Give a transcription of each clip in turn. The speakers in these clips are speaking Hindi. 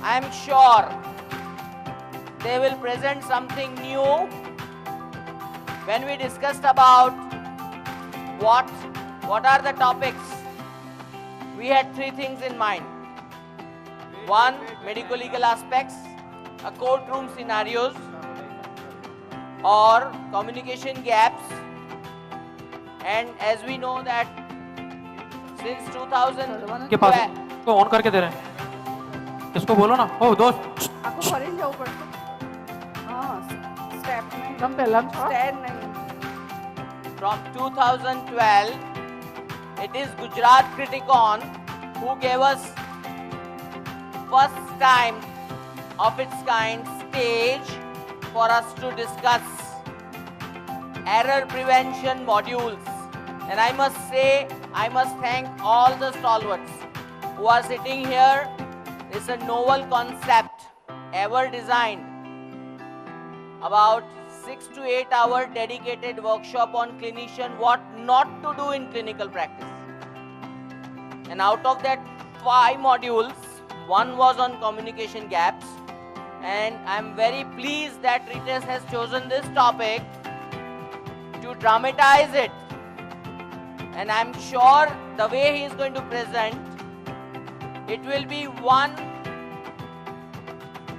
I am sure they will present something new. When we discussed about what are the topics, we had three things in mind. One, medico-legal aspects, a courtroom scenarios, or communication gaps. And as we know that since 2000 के पास तो ऑन करके दे रहे हैं, इसको बोलो ना, ओ दोस्त आपको फॉरेन जाऊ पड़तं हां स्टेप नाही जमते लंच स्टॅड नाही from 2012, it is Gujarat Criticon who gave us first time of its kind stage for us to discuss error prevention modules. And I must say, I must thank all the stalwarts who are sitting here. It's a novel concept ever designed. About 6 to 8 hour dedicated workshop on clinician, what not to do in clinical practice. And out of that 5 modules, one was on communication gaps. And I'm very pleased that Ritesh has chosen this topic to dramatize it. And I'm sure the way he is going to present, it will be one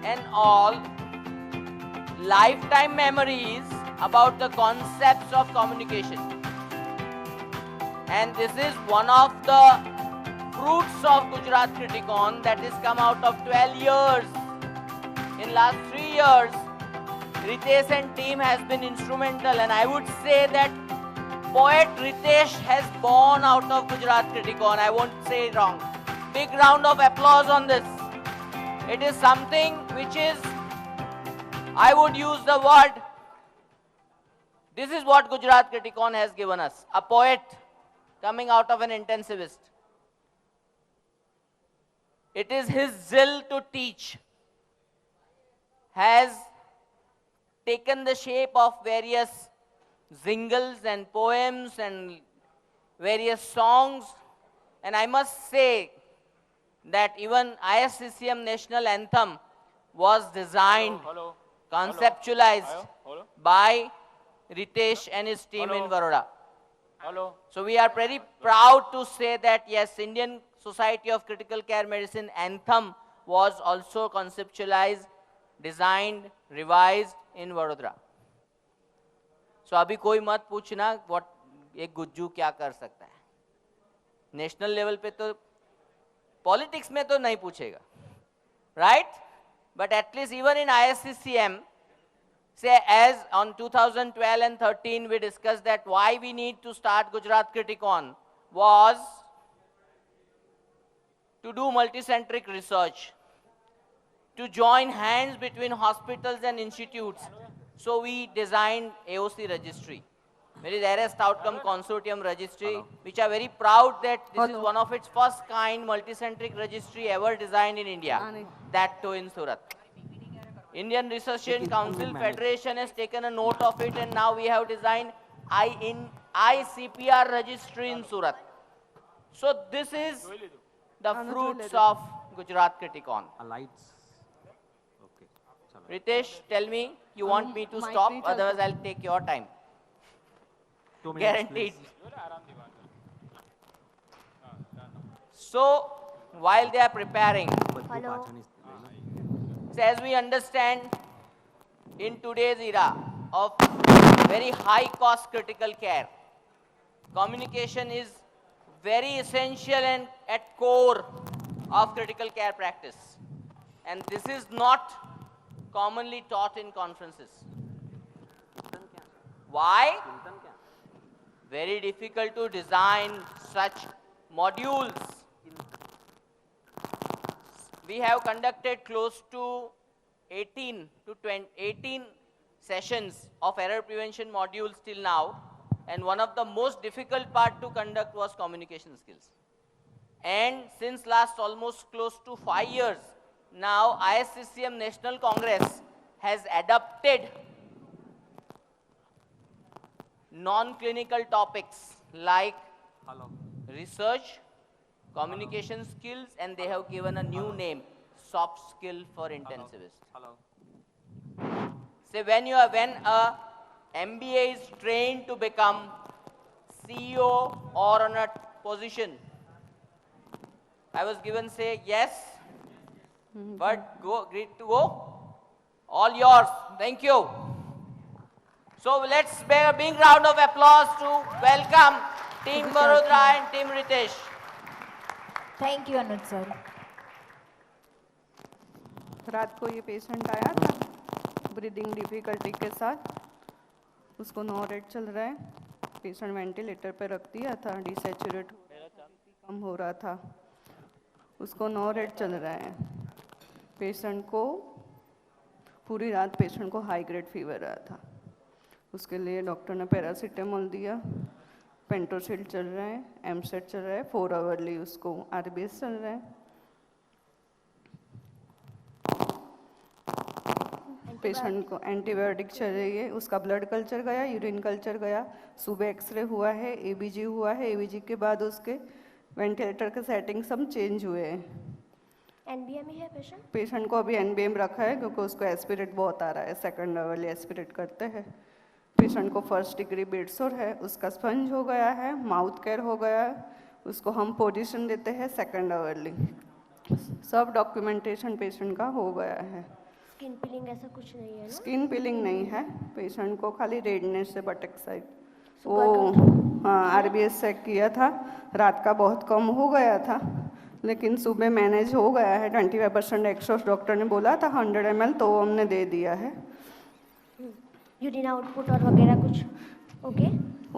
and all lifetime memories about the concepts of communication. And this is one of the fruits of Gujarat Criticon that has come out of 12 years. In last 3 years, Ritesh and team has been instrumental, and I would say that poet Ritesh has born out of Gujarat Criticon. I won't say it wrong. Big round of applause on this. It is something which is, I would use the word, this is what Gujarat Criticon has given us. A poet coming out of an intensivist. It is his zeal to teach has taken the shape of various jingles and poems and various songs. And I must say that even ISCCM National Anthem was designed, conceptualized by Ritesh and his team in Baroda. So we are very proud to say that yes, Indian Society of Critical Care Medicine Anthem was also conceptualized, designed, revised in Vadodara. So अभी कोई मत पूछना what एक गुज्जू क्या कर सकता है. नेशनल लेवल पे तो पॉलिटिक्स में तो नहीं पूछेगा, right? But at least even in ISCCM, say as on 2012 and 13 we discussed that why we need to start Gujarat Criticon was to do multicentric research, to join hands between hospitals and institutes. So we designed AOC registry, very rarest outcome consortium registry, which are very proud that this is one of its first kind multicentric registry ever designed in India, that too in Surat. Indian Research Council Federation has taken a note of it, and now we have designed ICPR registry in Surat. So this is the fruits of Gujarat Criticon. Ritesh, tell me, you want me to stop, otherwise I'll take your time. Guaranteed. So, while they are preparing, so as we understand, in today's era of very high cost critical care, communication is very essential and at core of critical care practice. And this is not commonly taught in conferences. Why? Very difficult to design such modules. We have conducted close to 18 sessions of error prevention modules till now, and one of the most difficult part to conduct was communication skills. And since last almost close to 5 years, now ISCCM National Congress has adopted non-clinical topics like research, communication skills, and they have given a new name, soft skill for intensivist. Hello Say when a MBA is trained to become CEO or on a position, I was given say yes, but go, great to go. All yours. Thank you. So let's bear a big round of applause to welcome Team Barodara and Team Ritesh. Thank you Anuj sir. रात को ये पेशेंट आया था ब्रीदिंग डिफिकल्टी के साथ, उसको 9 रेट चल रहा है, पेशेंट वेंटिलेटर पे रख दिया था, डिसैचुरेट कम हो रहा था, उसको 9 रेट चल रहा है। पेशेंट को पूरी रात पेशेंट को हाई ग्रेड फीवर रहा था, उसके लिए डॉक्टर ने पैरासीटामोल दिया, पेंटोसिल चल रहा है, एमसेट चल रहा है, 4 आवरली उसको आरबीएस चल रहा है। पेशेंट को एंटीबायोटिक चल रही है, उसका ब्लड कल्चर गया, यूरिन कल्चर गया, सुबह एक्सरे हुआ है, एबीजी हुआ है, एबीजी के बाद उसके वेंटिलेटर के सेटिंग सब चेंज हुए हैं। एनबीएम ही है पेशेंट? पेशेंट को अभी एनबीएम रखा है क्योंकि उसको एस्पिरेट बहुत आ रहा है, सेकंड आवरली एस्पिरेट करते हैं। पेशेंट को फर्स्ट डिग्री बेडसोर है, उसका स्पंज हो गया है, माउथ केयर हो गया है, उसको हम पोजीशन देते हैं सेकंड आवरली। सब डॉक्यूमेंटेशन पेशेंट का हो गया है। स्किन पीलिंग ऐसा कुछ नहीं है ना? स्किन पीलिंग नहीं है, पेशेंट को खाली रेडनेस है बटक साइड। वो सुगर हाँ आरबीएस चेक किया था, रात का बहुत कम हो गया था, लेकिन सुबह मैनेज हो गया है। 25% एक्सोस डॉक्टर ने बोला था 100 ml, तो वो हमने दे दिया है। यूरिन आउटपुट और वगैरह कुछ ओके?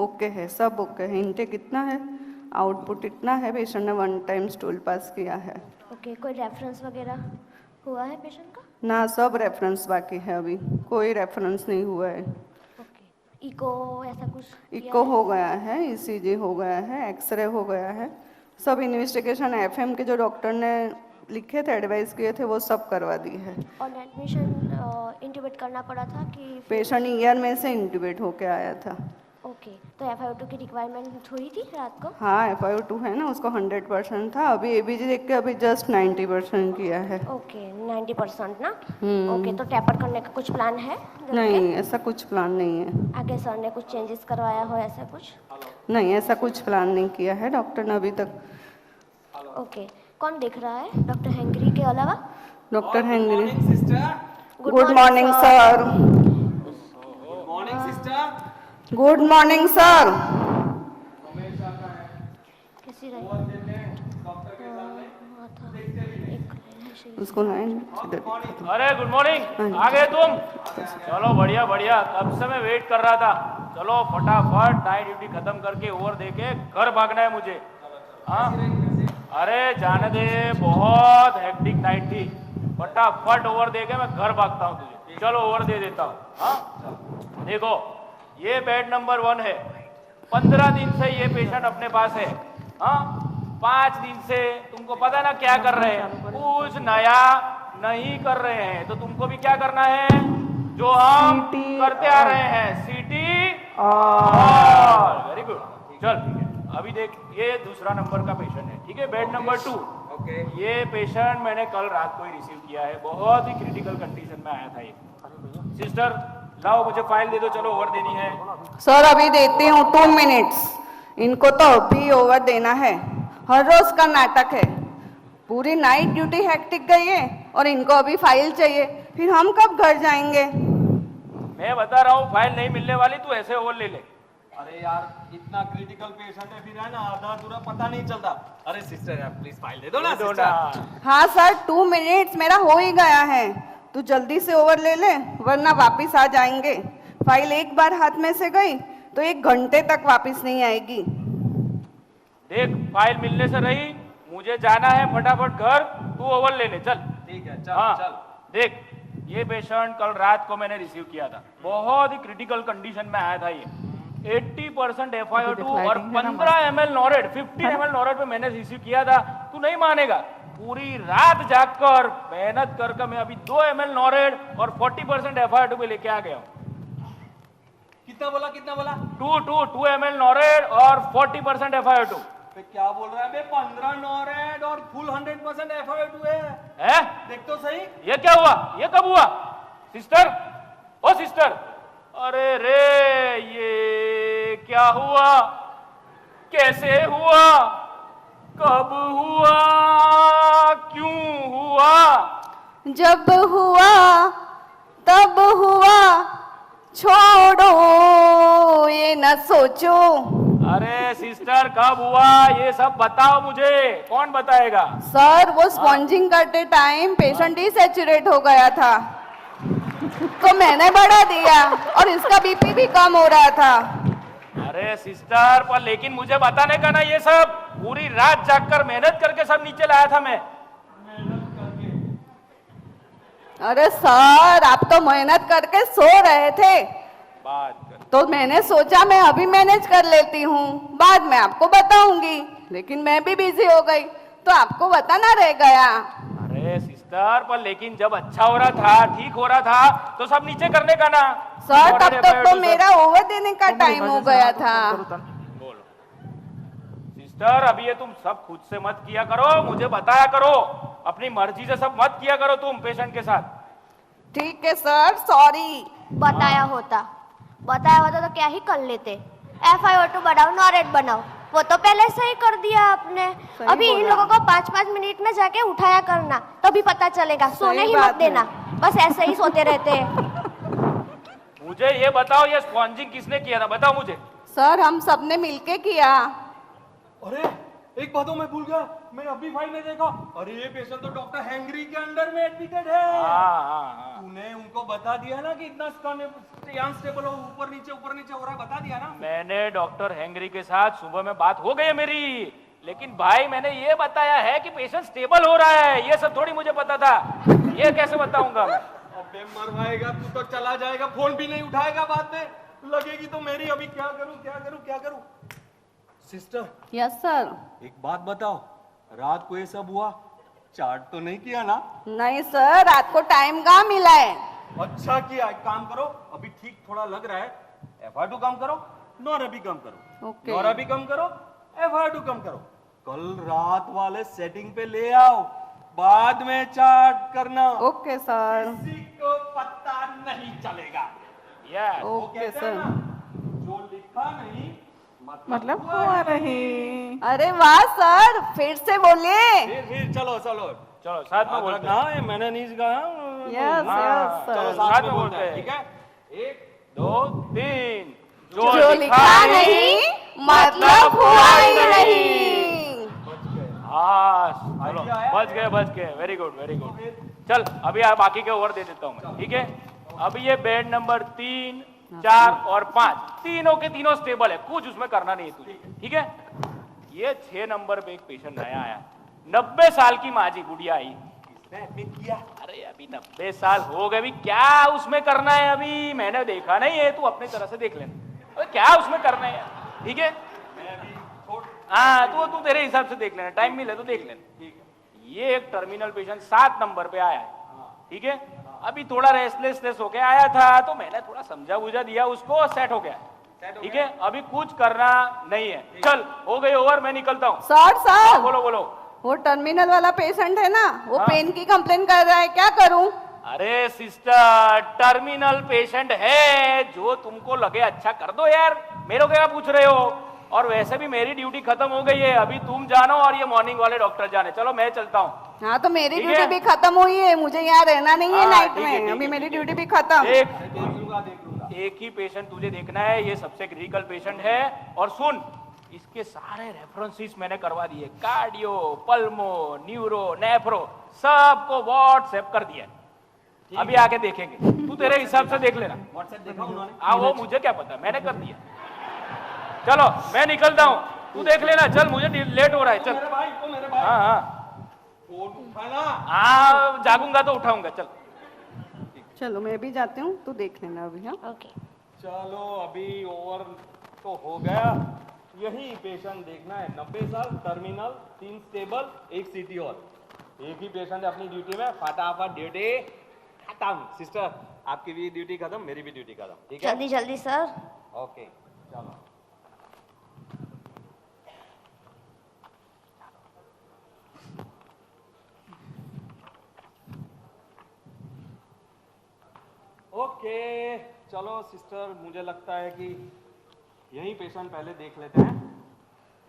ओके है, सब ओके है। इनटेक इतना है, आउटपुट इतना है, पेशेंट ने 1 टाइम स्टूल पास किया है। ओके, कोई रेफरेंस वगैरह हुआ है पेशेंट का? ना, सब रेफरेंस बाकी है, अभी कोई रेफरेंस नहीं हुआ है। ओके, इको ऐसा कुछ किया इको है? हो गया है, ईसीजी हो गया है, एक्सरे हो गया है, सब इन्वेस्टिगेशन एफएम के जो डॉक्टर ने लिखे थे, एडवाइस किए थे, वो सब करवा दी है। और एडमिशन इंट्यूबेट करना पड़ा था कि? पेशेंट ईयर में से इंट्यूबेट होके आया था। ओके, तो FiO2 की रिक्वायरमेंट हुई थी रात को? हाँ, FiO2 है ना, उसको 100% था, अभी एबीजी देख के अभी जस्ट 90% किया है। ओके, 90% ना? ओके, तो टैपर करने का कुछ प्लान है? नहीं, ऐसा कुछ प्लान नहीं है। आगे सर ने कुछ चेंजेस करवाया हो ऐसा कुछ? नहीं, ऐसा कुछ प्लान नहीं किया है डॉक्टर ने अभी तक। ओके, कौन देख रहा है डॉक्टर हेंगरी के अलावा? डॉक्टर हेंगरी। Good good morning sir. Good morning sir. कैसी रही? उसको लाइन। अरे गुड मॉर्निंग, आ गए तुम? चलो बढ़िया बढ़िया, कब से मैं वेट कर रहा था। चलो फटाफट नाइट ड्यूटी खत्म करके ओवर दे के घर भागना है मुझे। हाँ, अरे जाने दे, बहुत हेक्टिक नाइट थी, फटाफट ओवर दे के मैं घर भागता हूँ तुझे। चलो ओवर दे देता हूँ। हाँ देखो, ये बेड नंबर 1 है, 15 दिन से ये पेशेंट अपने पास है। हाँ, 5 दिन से तुमको पता ना क्या कर रहे हैं, कुछ नया नहीं कर रहे हैं, तो तुमको भी क्या करना है जो हम करते आ रहे हैं, सीटी और। वेरी गुड, चल ठीक है। अभी देख, ये दूसरा नंबर का पेशेंट है, ठीक है, बेड नंबर 2। ये पेशेंट मैंने कल रात को ही रिसीव किया है, बहुत ही क्रिटिकल कंडीशन में आया था ये। सिस्टर लाओ, मुझे फाइल दे दो, चलो ओवर देनी है। सर अभी देती हूँ, 2 मिनट्स। इनको तो अभी ओवर देना है, हर रोज का नाटक है। पूरी नाइट ड्यूटी हेक्टिक गई है और इनको अभी फाइल चाहिए, फिर हम कब घर जाएंगे? मैं बता रहा हूँ, फाइल नहीं मिलने वाली, तू ऐसे ओवर ले ले। अरे यार, इतना क्रिटिकल पेशेंट है, फिर है ना आधा अधूरा पता नहीं चलता। अरे सिस्टर यार प्लीज फाइल दे दो ना दो सिस्टर। ना। हाँ सर, 2 मिनट्स मेरा हो ही गया है, तू जल्दी से ओवर ले ले वरना वापिस आ जाएंगे। फाइल एक बार हाथ में से गई तो 1 घंटे तक वापिस नहीं आएगी। देख, फाइल मिलने से रही, मुझे जाना है फटाफट घर, तू ओवर ले ले, चल। ठीक है, चल हाँ, चल। देख, ये पेशेंट कल रात को मैंने रिसीव किया था, बहुत ही क्रिटिकल कंडीशन में आया था ये। 80% FiO2 और 15 ml नॉरेड, 15 ml नॉरेड पे मैंने रिसीव किया था। तू नहीं मानेगा, पूरी रात जागकर मेहनत कर मैं अभी 2 ml नॉरेड और 40% FiO2 पे लेके आ गया हूँ। कितना बोला? 2 ml नॉरेड और 40% FiO2। बे क्या बोल रहा है बे? 15 नॉरेड और फुल 100% एफआईआर हुए हैं। है देख तो सही। ये क्या हुआ? ये कब हुआ? सिस्टर, ओ सिस्टर, अरे रे ये क्या हुआ? कैसे हुआ? कब हुआ? क्यों हुआ? जब हुआ तब हुआ, छोड़ो ये न सोचो। अरे सिस्टर कब हुआ? ये सब बताओ मुझे, कौन बताएगा? सर वो स्पॉन्जिंग करते टाइम पेशेंट डिसैचुरेट हो गया था, तो मैंने बढ़ा दिया और इसका बीपी भी कम हो रहा था। अरे सिस्टर, पर लेकिन मुझे बताने का ना, ये सब पूरी रात जागकर मेहनत करके सब नीचे लाया था मैं। अरे सर आप तो मेहनत करके सो रहे थे, बात कर। तो मैंने सोचा मैं अभी मैनेज कर लेती हूँ, बाद में आपको बताऊंगी, लेकिन मैं भी बिजी हो गई तो आपको बताना रह गया। अरे सिस्टर, पर लेकिन जब अच्छा हो रहा था, ठीक हो रहा था, तो सब नीचे करने का ना। सर तब तक तो मेरा ओवर देने का टाइम हो गया था। बोलो सिस्टर, अभी ये तुम सब खुद से मत किया करो, मुझे बताया करो, अपनी मर्जी से सब मत किया करो तुम पेशेंट के साथ। ठीक है सर, सॉरी। बताया होता तो क्या ही कर लेते। FiO2 बढ़ाओ, नॉरेट बनाओ, वो तो पहले से ही कर दिया आपने। सही अभी इन बोला। लोगों को 5-5 मिनट में जाके उठाया करना, तभी पता चलेगा। सोने ही मत बात है। देना, बस ऐसे ही सोते रहते हैं। मुझे ये बताओ, ये स्पॉन्जिंग किसने किया था? बताओ मुझे। सर हम सबने मिलके किया। अरे एक बात मैं भूल गया, मैं अभी फाइल में देखा। अरे ये पेशेंट तो डॉक्टर हैंगरी के अंडर में एडमिटेड है। हाँ। तूने उनको बता दिया ना कि इतना अनस्टेबल हो, ऊपर नीचे हो रहा है, बता दिया ना? मैंने डॉक्टर हेंगरी के साथ सुबह में बात हो गई है मेरी, लेकिन भाई मैंने ये बताया है कि पेशेंट स्टेबल हो रहा है, ये सब थोड़ी मुझे पता था। ये कैसे बताऊंगा मैं? अबे मरवाएगा तू तो, चला जाएगा, फोन भी नहीं उठाएगा, बाद में लगेगी तो मेरी। अभी क्या करूं? Sister yes sir. एक बात बताओ, रात को ये सब हुआ, चार्ट तो नहीं किया ना? नहीं सर, रात को टाइम कहाँ मिला है। अच्छा किया। एक काम करो, अभी ठीक थोड़ा लग रहा है, FiO2 कम करो, नॉरा भी कम करो। ओके। नॉरा भी कम करो, FiO2 कम करो। कल रात वाले सेटिंग पे ले आओ, बाद में चार्ट करना। Okay sir. किसी को पता नहीं चलेगा। यस। वो ओके कहते हैं सर। ना, जो लिखा नहीं मतलब हुआ नहीं। अरे वाह सर, फिर से बोलिए। फिर चलो चलो साथ में बोलते हैं। हाँ, मैंने नहीं कहा। यस हाँ, यस चलो सर। साथ में बोलते हैं, ठीक है? 1 2 3। जो लिखा नहीं मतलब हुआ ही नहीं। हाँ चलो, आइडिया आया? बच गए, वेरी गुड। चल अभी आप बाकी के ओवर दे देता हूँ मैं, ठीक है? अभी ये बेड नंबर 3, 4 और 5 तीनों के तीनों स्टेबल है, कुछ उसमें करना नहीं है तुझे, ठीक है? ये 6 नंबर पे एक पेशेंट नया आया, 90 साल की माँ जी गुड़िया आई। किसने एडमिट किया? अरे अभी 90 साल हो गए, अभी क्या उसमें करना है? अभी मैंने देखा नहीं है, तू अपनी तरह से देख लेना। अरे क्या उसमें करना है, ठीक है? मैं अभी हाँ तू तेरे हिसाब से देख लेना, टाइम मिले तो देख लेना। ठीक है। ये एक टर्मिनल पेशेंट 7 नंबर पे आया है, ठीक है? अभी थोड़ा रेस्टलेस होके आया था, तो मैंने थोड़ा समझा बुझा दिया उसको, सेट हो गया, ठीक है? अभी कुछ करना नहीं है। चल हो गई ओवर, मैं निकलता हूँ। सर बोलो। वो टर्मिनल वाला पेशेंट है ना, वो हाँ। पेन की कंप्लेन कर रहा है, क्या करूं? अरे सिस्टर, टर्मिनल पेशेंट है, जो तुमको लगे अच्छा कर दो यार, मेरे को क्या पूछ रहे हो? और वैसे भी मेरी ड्यूटी खत्म हो गई है, अभी तुम जानो और ये मॉर्निंग वाले डॉक्टर जाने। चलो मैं चलता हूँ। हाँ तो मेरी ठीक ड्यूटी है? भी खत्म हुई है, मुझे यहाँ रहना नहीं है हाँ, नाइट ठीक है, में। ठीक अभी है, मेरी ठीक है, ड्यूटी भी ठीक है। खत्म। देख लूंगा। एक ही पेशेंट तुझे देखना है, ये सबसे क्रिटिकल पेशेंट है। और सुन, इसके सारे रेफरेंसेस मैंने करवा दिए, कार्डियो, पल्मो, न्यूरो, नेफ्रो, सबको व्हाट्सएप कर दिया। अभी आके देखेंगे, तू तेरे हिसाब से देख लेना। व्हाट्सएप देखा उन्होंने? हाँ वो मुझे क्या पता, मैंने कर दिया। चलो मैं निकलता हूँ, तू देख लेना। चल मुझे लेट हो रहा है, चल। मेरे भाई हाँ फोन उठाना। हाँ जागूंगा तो उठाऊंगा। चल चलो मैं भी जाती हूँ, तू देख लेना अभी। हाँ ओके। चलो अभी ओवर तो हो गया, यही पेशेंट देखना है। 90 साल, टर्मिनल, 3 स्टेबल, 1 सिटी हॉल। एक ही पेशेंट है अपनी ड्यूटी में, फटाफट ड्यूटी खत्म। सिस्टर आपकी भी ड्यूटी खत्म, मेरी भी ड्यूटी खत्म, ठीक है? जल्दी जल्दी सर। ओके चलो। ओके चलो सिस्टर, मुझे लगता है कि यही पेशेंट पहले देख लेते हैं।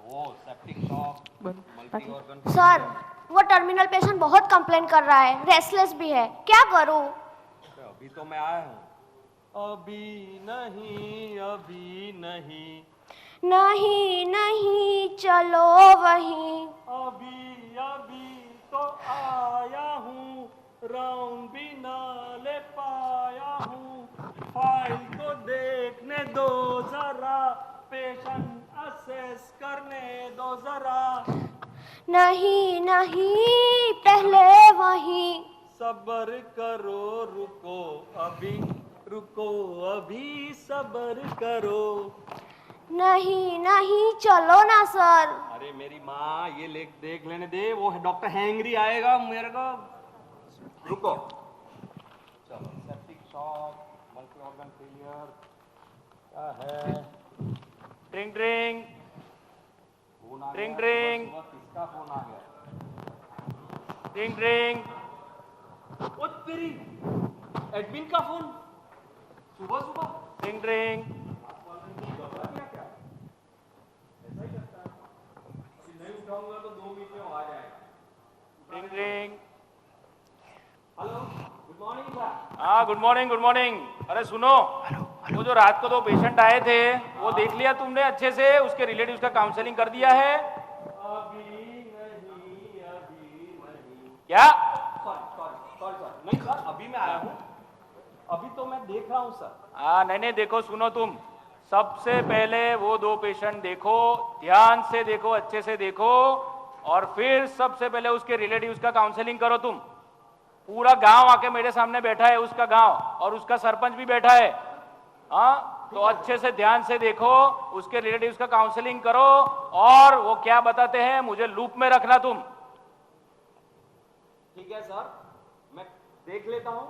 Oh septic shock, multi organ. Sir वो टर्मिनल पेशेंट बहुत कंप्लेन कर रहा है, रेस्टलेस भी है, क्या करूं? अभी तो मैं आया हूँ। अभी नहीं, अभी नहीं, नहीं नहीं चलो वहीं। अभी अभी तो आया हूँ, राउंड भी ना ले पाया हूँ। फाइल को देखने दो जरा, पेशेंट असेस करने दो जरा। नहीं नहीं पहले वहीं। सब्र करो, रुको अभी, रुको अभी, सब्र करो। नहीं नहीं चलो ना सर। अरे मेरी माँ, ये देख लेने दे, वो डॉक्टर हैंगरी आएगा मेरे को। रुको, चलो septic shock, multi organ failure, क्या है? ड्रिंक ड्रिंक फोन आ ड्रिंक गया, ड्रिंक सुबह किसका फोन आ गया? Drink drink. ओ तेरी, एडमिन का फोन सुबह सुबह। Drink drink. नहीं उठाऊंगा तो 2 मिनट में आ जाएगा। Drink drink. Hello, good morning sir. हाँ गुड मॉर्निंग गुड मॉर्निंग। अरे सुनो, वो जो रात को 2 पेशेंट आए थे वो देख लिया तुमने अच्छे से? उसके रिलेटिव्स का काउंसलिंग कर दिया है? अभी नहीं, अभी नहीं। क्या? सॉरी सर, नहीं सर, अभी मैं आया हूँ, अभी तो मैं देख रहा हूँ सर। हाँ नहीं देखो, सुनो तुम, सबसे पहले वो 2 पेशेंट देखो, ध्यान से देखो, अच्छे से देखो, और फिर सबसे पहले उसके रिलेटिव्स का काउंसलिंग करो तुम। पूरा गांव आके मेरे सामने बैठा है, उसका गांव, और उसका सरपंच भी बैठा है। हाँ तो अच्छे से ध्यान से देखो, उसके रिलेटिव्स का काउंसलिंग करो, और वो क्या बताते हैं मुझे लूप में रखना तुम। ठीक है सर, मैं देख लेता हूँ,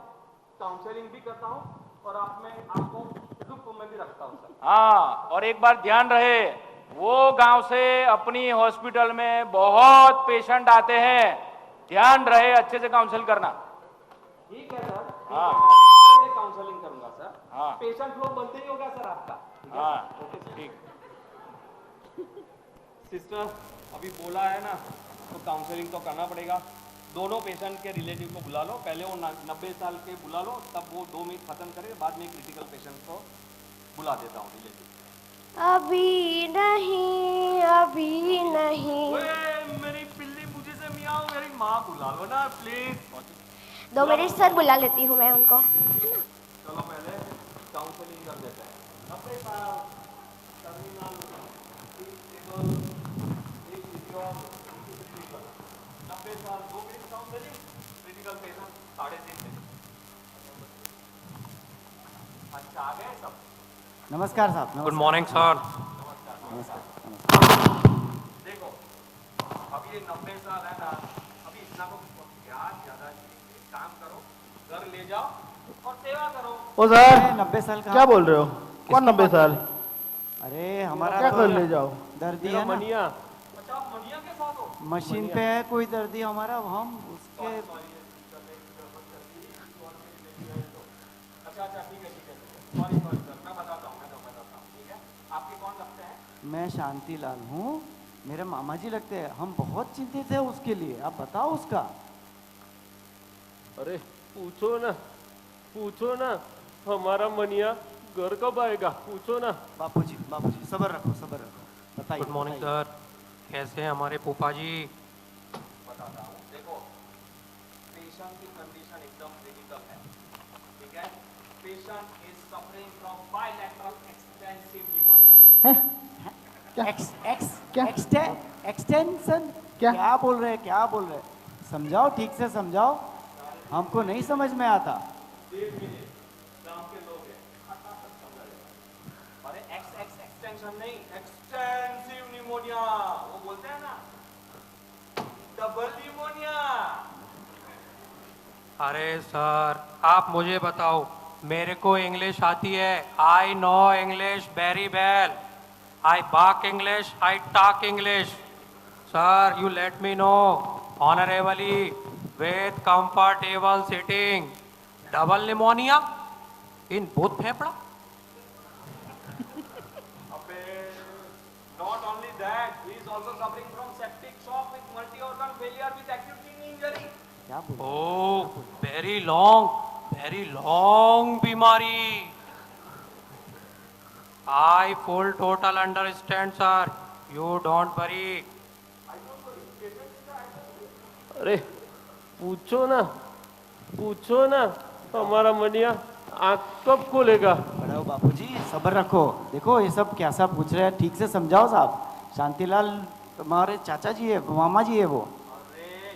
काउंसलिंग भी करता हूँ, और आपको लूप में भी रखता हूँ सर। हाँ, और एक बार ध्यान रहे, वो गांव से अपनी हॉस्पिटल में बहुत पेशेंट आते हैं, ध्यान रहे, अच्छे से काउंसिल करना। ठीक है सर, हाँ। मैं काउंसलिंग करूंगा सर। हाँ। पेशेंट फ्लो बनते ही होगा सर आपका। हाँ ओके सर। ठीक। सिस्टर, अभी बोला है ना, तो काउंसलिंग तो करना पड़ेगा। दोनों पेशेंट के रिलेटिव को बुला लो, पहले वो 90 साल के बुला लो, तब वो 2 मिनट खत्म करे, बाद में क्रिटिकल पेशेंट को बुला देता हूँ रिलेटिव। अभी नहीं, अभी नहीं। मेरी पिल्ली मुझे से मियाओ, मेरी माँ बुला लो ना प्लीज। 2 मिनट सर, बुला लेती हूँ मैं उनको। चलो पहले काउंसलिंग कर देते हैं। 90 साल, टर्मिनल, 90 साल, 2 minute counselling, critical patient 3.5 minute. अच्छा आ गए सब? नमस्कार साहब। Good morning sir. देखो, अभी ये 90 साल है ना, अभी इतना को क्या ज्यादा काम करो, घर ले जाओ और सेवा करो। ओ सर, 90 साल का क्या बोल रहे हो? कौन 90 साल? अरे हमारा क्या तो कर ले जाओ? दर्दी है ना, मनिया, अच्छा आप मनिया के साथ हो? मशीन पे है कोई दर्दी हमारा, हम उसके अच्छा ठीक है सॉरी सर, मैं बताता हूँ, ठीक है। आपके कौन लगते हैं? मैं शांति लाल हूँ, मेरे मामा जी लगते हैं। हम बहुत चिंतित है उसके लिए, आप बताओ उसका। अरे पूछो ना, हमारा मनिया घर कब आएगा, पूछो ना। बापूजी सब्र रखो, बताइए। गुड मॉर्निंग सर, कैसे हैं हमारे फूफा जी? बताता हूँ, देखो पेशेंट की कंडीशन एकदम क्रिटिकल है, ठीक है। Patient is suffering from bilateral extensive pneumonia. Extension क्या बोल रहे हैं? समझाओ, ठीक से समझाओ, हमको नहीं समझ में आता। गांव के लोग हैं, अरे एक्सटेंशन नहीं, एक्सटेंसिव निमोनिया, वो बोलते हैं ना, डबल निमोनिया। अरे सर आप मुझे बताओ, मेरे को इंग्लिश आती है, I know English very well, I back English, I talk English. Sir you let me know honourably with comfortable sitting, double pneumonia. In both फेफड़ा? Not only that, he is also suffering from septic shock with multi-organ failure with acute kidney injury. क्या बोल Oh, very long बीमारी. I full total understand, sir. You don't worry. अरे पूछो ना हमारा मनिया आँख कब खोलेगा? बड़ाओ बापूजी सब्र रखो। देखो ये सब कैसा पूछ रहे हैं, ठीक से समझाओ साहब। शांतिलाल हमारे चाचा जी है, मामा जी है वो।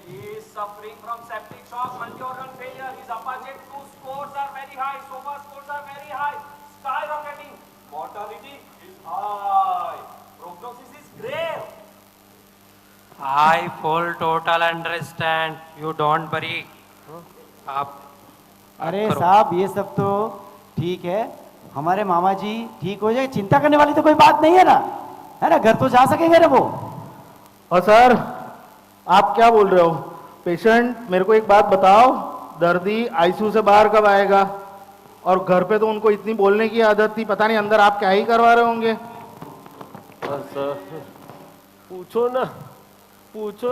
He is suffering from septic shock, multi-organ failure. His Apache 2 scores are very high. SOFA scores are very high. Skyrocketing. Mortality is high. Prognosis is grave. I full total understand. You don't worry. आप अरे करो। साहब ये सब तो ठीक है, हमारे मामा जी ठीक हो जाए, चिंता करने वाली तो कोई बात नहीं है ना, है ना? घर तो जा सकेंगे ना वो। और सर आप क्या बोल रहे हो? पेशेंट मेरे को एक बात बताओ, दर्दी आईसीयू से बाहर कब आएगा? और घर पे तो उनको इतनी बोलने की आदत थी, पता नहीं अंदर आप क्या ही करवा रहे होंगे। सर पूछो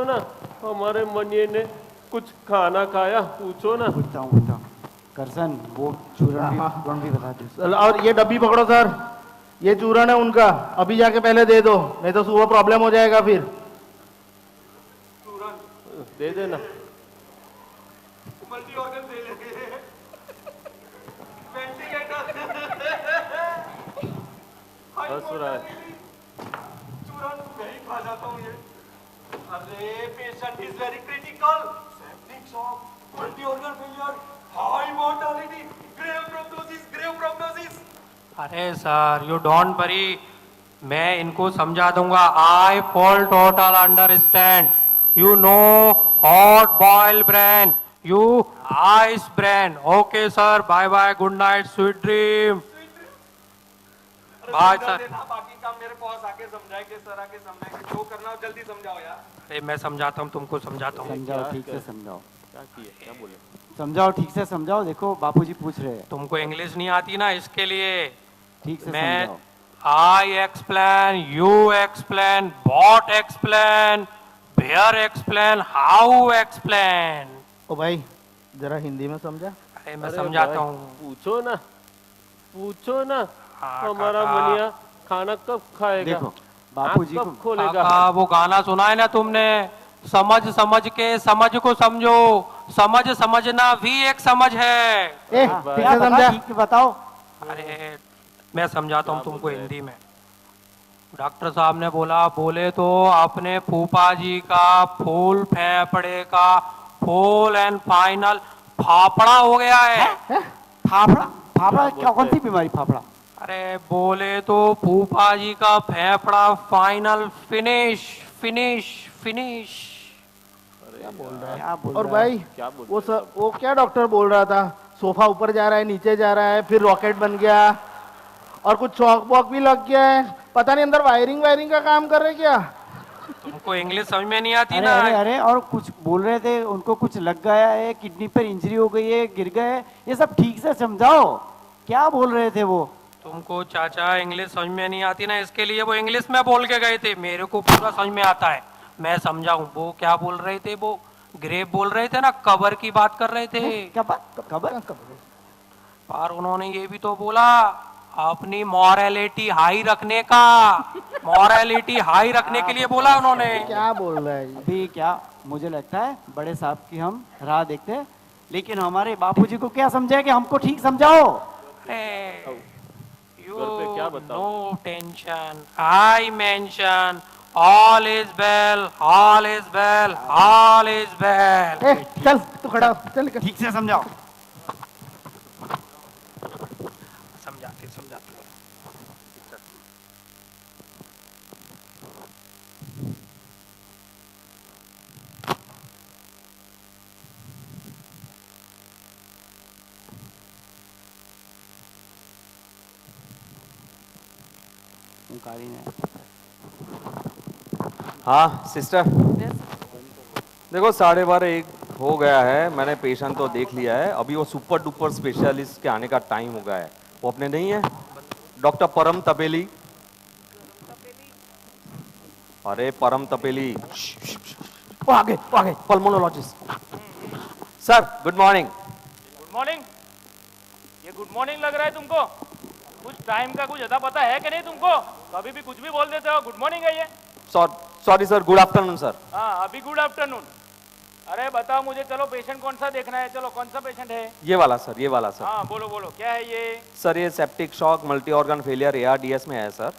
ना हमारे मनिए ने कुछ खाना खाया? पूछो ना। पूछता हूँ करसन, वो चूरण भी बता दो। और ये डब्बी पकड़ो सर, ये चूरण है उनका, अभी जाके पहले दे दो, नहीं तो सुबह प्रॉब्लम हो जाएगा फिर। दे देना। Multi-organ failure. Ventilator. हंस रहा है। चूरन नहीं खा जाता हूँ ये। अरे patient is very critical. Septic shock, multi-organ failure, high mortality, grave prognosis. अरे सर यू डोंट वरी, मैं इनको समझा दूंगा। I full total understand. You know hot boil brain, you ice brain. Okay sir, bye bye, good night, sweet dream. Bye sir. बाकी काम मेरे बॉस आके समझाएंगे, सर आके समझाएंगे, जो करना हो जल्दी समझाओ यार. अरे मैं समझाता हूँ, तुमको समझाता हूँ. समझाओ ठीक से समझाओ, क्या बोले? समझाओ ठीक से समझाओ। देखो बापूजी पूछ रहे हैं, तुमको इंग्लिश नहीं आती ना, इसके लिए ठीक से मैं समझाओ। I explain, you explain, what explain, where explain, how explain. ओ भाई जरा हिंदी में समझा। अरे मैं समझाता हूँ. पूछो ना हाँ, हमारा काका। मनिया खाना कब खाएगा? देखो बापूजी आँख को कब खोलेगा? काका, वो गाना सुना है ना तुमने, समझ के समझ को समझो, समझना भी एक समझ है. ए हाँ, ठीक क्या से बता, समझा। ठीक से बताओ। अरे मैं समझाता हूँ तुमको हिंदी में. डॉक्टर साहब ने बोले तो अपने फूफा जी का फूल फेफड़े का फुल एंड फाइनल फाफड़ा हो गया है. फाफड़ा? फाफड़ा क्या, कौन सी बीमारी फाफड़ा? अरे बोले तो फूफा जी का फेफड़ा फाइनल फिनिश. क्या बोल और रहा है? भाई वो क्या डॉक्टर बोल रहा था, सोफा ऊपर जा रहा है, नीचे जा रहा है, फिर रॉकेट बन गया और कुछ चौक वॉक भी लग गया है, पता नहीं अंदर वायरिंग का काम कर रहे क्या? तुमको इंग्लिश समझ में नहीं आती अरे ना. अरे अरे, और कुछ बोल रहे थे, उनको कुछ लग गया है, किडनी पर इंजरी हो गई है, गिर गए, ये सब ठीक से समझाओ, क्या बोल रहे थे वो? तुमको चाचा इंग्लिश समझ में नहीं आती ना, इसके लिए वो इंग्लिश में बोल के गए थे. मेरे को पूरा समझ में आता है, मैं समझाऊं. वो क्या बोल रहे थे, वो ग्रेव बोल रहे थे ना, कबर की बात कर रहे थे. क्या बात? खबर? और उन्होंने ये भी तो बोला, अपनी मॉरलिटी हाई रखने का, मॉरलिटी हाई रखने के लिए बोला उन्होंने. क्या बोल रहा है ये? अभी क्या, मुझे लगता है बड़े साहब की हम राह देखते हैं, लेकिन हमारे बापूजी को क्या समझाएंगे, हमको ठीक समझाओ. You घर पे क्या बताऊं? no tension. I mention all is well, all is well, all is well. ए चल तू खड़ा हो, चल ठीक से समझाओ. समझाते. हाँ सिस्टर, देखो 12:30 1 हो गया है, मैंने पेशेंट तो देख लिया है, अभी वो सुपर डुपर स्पेशलिस्ट के आने का टाइम हो गया है। वो अपने नहीं है डॉक्टर परम तपेली? अरे परम तपेली, वो आगे pulmonologist. Sir good morning. Good morning. ये गुड मॉर्निंग लग रहा है तुमको? कुछ टाइम का कुछ अता पता है कि नहीं तुमको? कभी भी कुछ भी बोल देते हो। गुड मॉर्निंग है ये? Sorry sir, good afternoon sir. हाँ अभी गुड आफ्टरनून। अरे बताओ मुझे, चलो पेशेंट कौन सा देखना है? चलो कौन सा पेशेंट है? ये वाला सर, ये वाला सर। हाँ बोलो बोलो, क्या है ये? सर ये septic shock multi organ failure ARDS में है सर,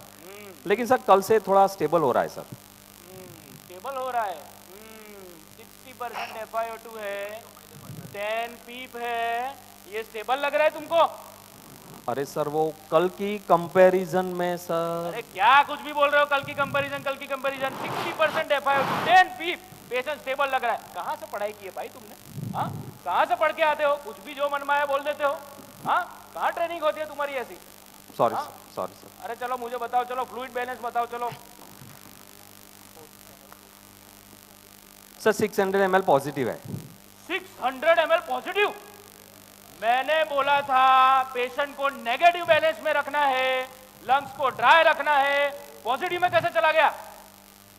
लेकिन सर कल से थोड़ा स्टेबल हो रहा है सर। स्टेबल हो रहा है। 60% FiO2 है, 10 पीप है, ये स्टेबल लग रहा है तुमको? अरे सर वो कल की कंपैरिजन में सर। अरे क्या कुछ भी बोल रहे हो? कल की कंपैरिजन 60% FiO2 10 पीप, पेशेंट स्टेबल लग रहा है। कहाँ से पढ़ाई की है भाई तुमने? हाँ कहाँ से पढ़ के आते हो? कुछ भी जो मनमाया बोल देते हो। हाँ कहाँ ट्रेनिंग होती है तुम्हारी ऐसी? सॉरी हाँ? Sir, sorry sir. अरे चलो मुझे बताओ, चलो फ्लूइड बैलेंस बताओ चलो। सर 600 ml पॉजिटिव है। 600 ml पॉजिटिव? मैंने बोला था पेशेंट को नेगेटिव बैलेंस में रखना है, लंग्स को ड्राई रखना है, पॉजिटिव में कैसे चला गया?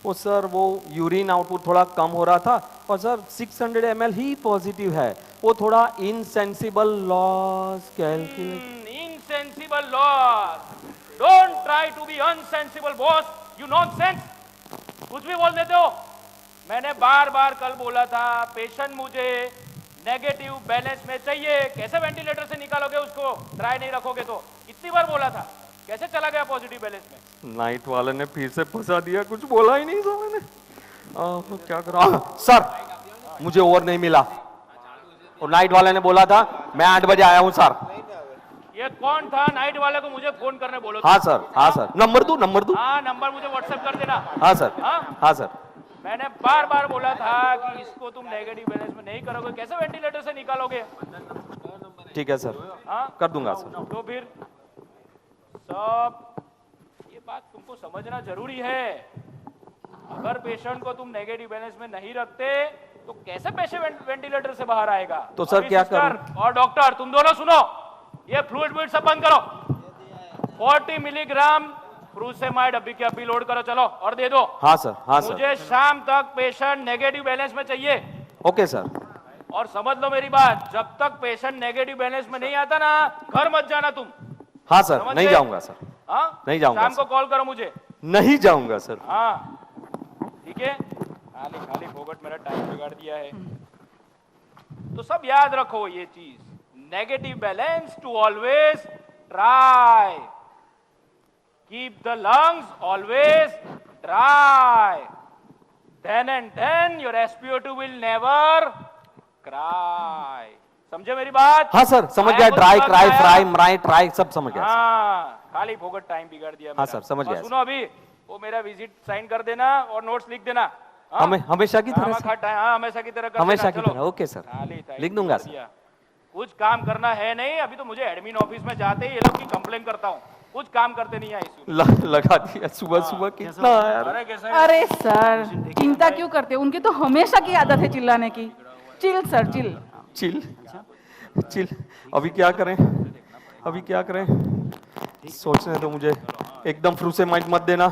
वो सर वो यूरिन आउटपुट थोड़ा कम हो रहा था और सर 600 ml ही पॉजिटिव है। वो थोड़ा insensible loss calculate. Insensible loss? Don't try to be unsensible boss, you nonsense. कुछ भी बोल देते हो। मैंने बार बार कल बोला था पेशेंट मुझे नेगेटिव बैलेंस में चाहिए। कैसे वेंटिलेटर से निकालोगे उसको? ड्राई नहीं रखोगे तो। कितनी बार बोला था, कैसे चला गया पॉजिटिव बैलेंस में? नाइट वाले ने फिर से फंसा दिया, कुछ बोला ही नहीं सर मैंने। तो क्या करा सर, मुझे ओवर नहीं मिला और नाइट वाले ने बोला था मैं 8 बजे आया हूँ सर। ये कौन था नाइट वाले को मुझे फोन करने बोलो? हाँ सर, हाँ सर, नंबर दो। हाँ नंबर मुझे व्हाट्सएप कर देना। हाँ सर, हाँ सर। मैंने बार बार बोला था कि इसको तुम नेगेटिव बैलेंस में नहीं करोगे, कैसे वेंटिलेटर से निकालोगे? ठीक है सर, हाँ कर दूंगा सर। तो फिर सब ये बात तुमको समझना जरूरी है। अगर पेशेंट को तुम नेगेटिव बैलेंस में नहीं रखते तो कैसे पेशेंट वेंटिलेटर से बाहर आएगा? तो सर क्या करूं? और डॉक्टर तुम दोनों सुनो, ये फ्लूइड व्लूइड सब बंद करो। 40 मिलीग्राम फ्रूसेमाइड अभी के अभी लोड करो, चलो और दे दो। हाँ सर, हाँ सर। मुझे शाम तक पेशेंट नेगेटिव बैलेंस में चाहिए। Okay sir. और समझ लो मेरी बात, जब तक पेशेंट नेगेटिव बैलेंस में नहीं आता ना, घर मत जाना तुम। हाँ सर, नहीं जाऊंगा सर। हाँ नहीं जाऊंगा शाम को कॉल करो मुझे। नहीं जाऊंगा सर। हाँ ठीक है। खाली खाली फोकट मेरा टाइम बिगाड़ दिया है। तो सब याद रखो ये चीज, negative balance to always try, keep the lungs always dry, then and then your SpO2 will never cry। समझे मेरी बात? हाँ सर, समझ गया। ड्राई, क्राई, फ्राई, मराई, ट्राई सब समझ गया। हाँ खाली फोकट टाइम बिगाड़ दिया। हाँ सर, समझ गया। सुनो अभी वो मेरा विजिट साइन कर देना और नोट्स लिख देना। हमेशा की तरह सर। हाँ हमेशा की तरह कर हमेशा देना, की चलो। तरह। ओके सर, खाली टाइम लिख दूंगा बिगाड़ सर। दिया। कुछ काम करना है नहीं। अभी तो मुझे एडमिन ऑफिस में जाते ही ये लोग की कंप्लेन करता हूँ, कुछ काम करते नहीं है ICU। लगा दिया सुबह सुबह कितना यार। अरे कैसा है? अरे सर चिंता क्यों करते हो? उनकी तो हमेशा की आदत है चिल्लाने की। Chill sir chill. Chill chill. अभी क्या करें, अभी क्या करें? सोचने दो मुझे। एकदम फ्रूसेमाइड मत देना।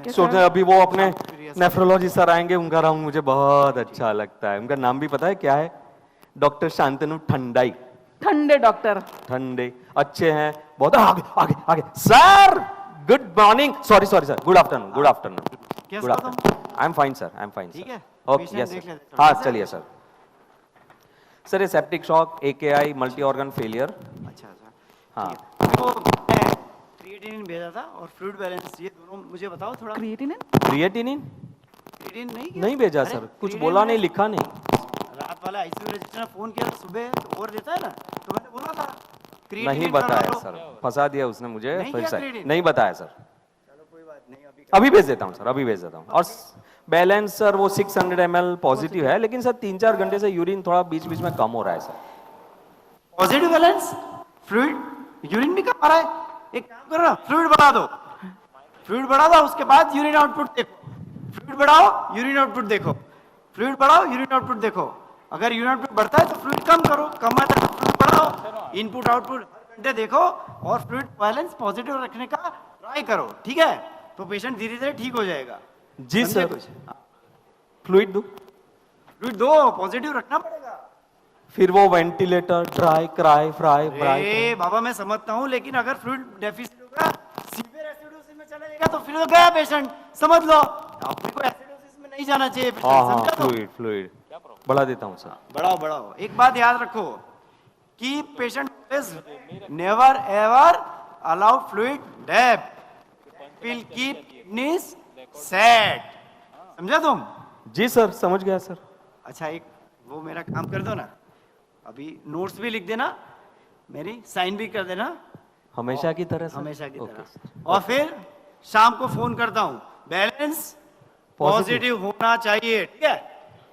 सोचने अभी वो अपने नेफ्रोलॉजी सर आएंगे, उनका राउंड मुझे बहुत अच्छा लगता है। उनका नाम भी पता है क्या है? डॉक्टर शांतनु ठंडाई। ठंडे डॉक्टर। ठंडे अच्छे हैं बहुत। आगे आगे आगे sir, good morning. Sorry sorry sir, good afternoon. Good afternoon. Good afternoon. I am fine sir, I am fine. ठीक है, ओके यस सर। हाँ चलिए सर। सर ये septic shock, AKI, multi organ failure. अच्छा अच्छा, हाँ तो मैं क्रिएटिनिन भेजा था और फ्लूइड बैलेंस, ये दोनों मुझे बताओ थोड़ा। क्रिएटिनिन? क्रिएटिनिन नहीं नहीं भेजा सर, कुछ बोला नहीं, लिखा नहीं। रात वाला ICU रजिस्टर ने फोन किया तो सुबह तो और देता है ना, तो मैंने बोला था नहीं बताया सर, फंसा दिया उसने मुझे। नहीं फिर किया से क्रेडिट? नहीं बताया सर। चलो कोई बात नहीं, अभी भेज देता हूँ सर, अभी भेज देता हूँ। और बैलेंस सर वो 600 ml पॉजिटिव है, लेकिन सर 3-4 घंटे से यूरिन थोड़ा बीच बीच में कम हो रहा है sir. Positive balance, fluid, urine भी कम आ रहा है। एक काम करो, फ्लूइड बढ़ा दो, फ्लूइड बढ़ा दो, उसके बाद यूरिन आउटपुट देखो। फ्लूइड बढ़ाओ, यूरिन आउटपुट देखो, फ्लूइड बढ़ाओ, यूरिन आउटपुट देखो। अगर यूनिट पे बढ़ता है तो फ्लूइड कम करो, कम आता है तो फ्लूइड बढ़ाओ। इनपुट आउटपुट घंटे देखो और फ्लूइड बैलेंस पॉजिटिव रखने का ट्राई करो, ठीक है? तो पेशेंट धीरे धीरे ठीक हो जाएगा। जी समझे सर। कुछ? फ्लूइड दो, फ्लूइड दो, पॉजिटिव रखना पड़ेगा। फिर वो वेंटिलेटर, ड्राई, क्राई, फ्राई, अरे बाबा मैं समझता हूँ, लेकिन अगर फ्लूइड डेफिसिट होगा, सीवियर एसिडोसिस में चला जाएगा तो फिर तो गया पेशेंट, समझ लो। अपने को एसिडोसिस में नहीं जाना चाहिए पेशेंट, हाँ हाँ, समझा? तो फ्लूइड फ्लूइड बढ़ा देता हूँ सर। बढ़ाओ बढ़ाओ। एक बात याद रखो कि patient is never ever allow fluid dip, will keep kidneys set, समझा तुम? जी सर, समझ गया सर। अच्छा एक वो मेरा काम कर दो ना, अभी नोट्स भी लिख देना, मेरी साइन भी कर देना, हमेशा की तरह सर। हमेशा की ओके तरह। सर। और फिर शाम को फोन करता हूँ, बैलेंस पॉजिटिव होना चाहिए, ठीक है?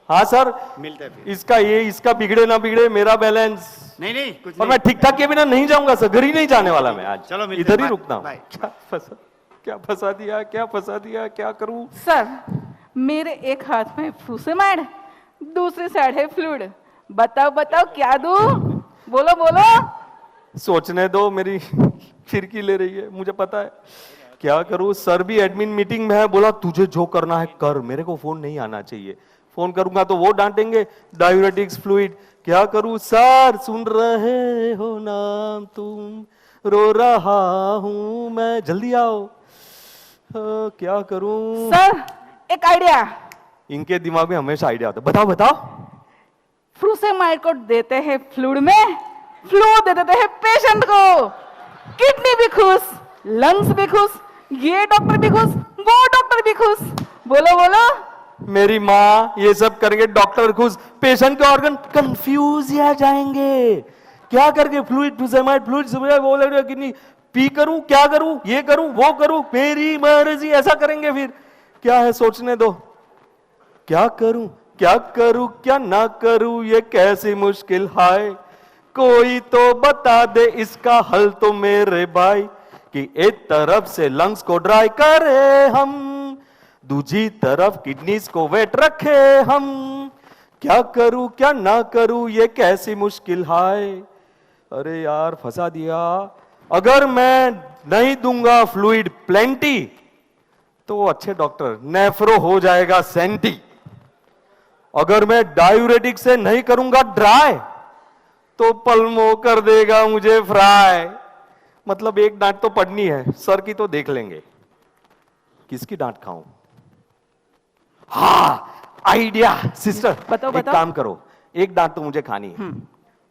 हाँ सर, मिलते हैं फिर। इसका बिगड़े ना बिगड़े मेरा बैलेंस, नहीं नहीं कुछ और नहीं। मैं ठीक ठाक के बिना नहीं जाऊंगा सर, घर ही नहीं जाने वाला मैं आज। चलो मिलते इधर हैं, ही बाय, रुकता हूँ। बाय। क्या फंसा दिया, क्या फंसा दिया, क्या करूं? सर मेरे एक हाथ में फ्रूसेमाइड, दूसरी साइड है फ्लूइड, बताओ बताओ क्या दूं? बोलो बोलो। सोचने दो, मेरी खिड़की ले रही है, मुझे पता है क्या करूं। सर भी एडमिन मीटिंग में है, बोला तुझे जो करना है कर, मेरे को फोन नहीं आना चाहिए, फोन करूंगा तो वो डांटेंगे, डायूरेटिक्स फ्लूइड। क्या करूं सर, सुन रहे हो नाम तुम, रो रहा हूं मैं, जल्दी आओ। क्या करूं सर एक आइडिया, इनके दिमाग में हमेशा आइडिया आता है। बताओ बताओ। फ्रूसेमाइड को देते हैं फ्लूइड में, फ्लूइड दे देते हैं पेशेंट को, किडनी भी खुश, लंग्स भी खुश, ये डॉक्टर भी खुश, वो डॉक्टर भी खुश। बोलो बोलो। मेरी माँ, ये सब करेंगे डॉक्टर खुश, पेशेंट के ऑर्गन कंफ्यूज आ जाएंगे। क्या करके फ्लूइड फ्रूसेमाइड फ्लूइड वो लग किडनी पी करूं, क्या करूं, ये करूं, वो करूं, मेरी मर्जी, ऐसा करेंगे। फिर क्या है, सोचने दो। क्या करूं क्या ना करूं, ये कैसी मुश्किल है, कोई तो बता दे इसका हल तो मेरे भाई। कि एक तरफ से लंग्स को ड्राई करे हम, दूसरी तरफ किडनीज को वेट रखे हम। क्या करूं क्या ना करूं, ये कैसी मुश्किल है। अरे यार फंसा दिया। अगर मैं नहीं दूंगा फ्लूइड प्लेंटी तो अच्छे डॉक्टर नेफ्रो हो जाएगा सेंटी। अगर मैं डायूरेटिक से नहीं करूंगा ड्राई तो पल्मो कर देगा मुझे फ्राई। मतलब एक डांट तो पड़नी है, सर की तो देख लेंगे, किसकी डांट खाऊं। हाँ आइडिया सिस्टर, बताओ, एक बताओ। काम करो, एक डांट तो मुझे खानी है।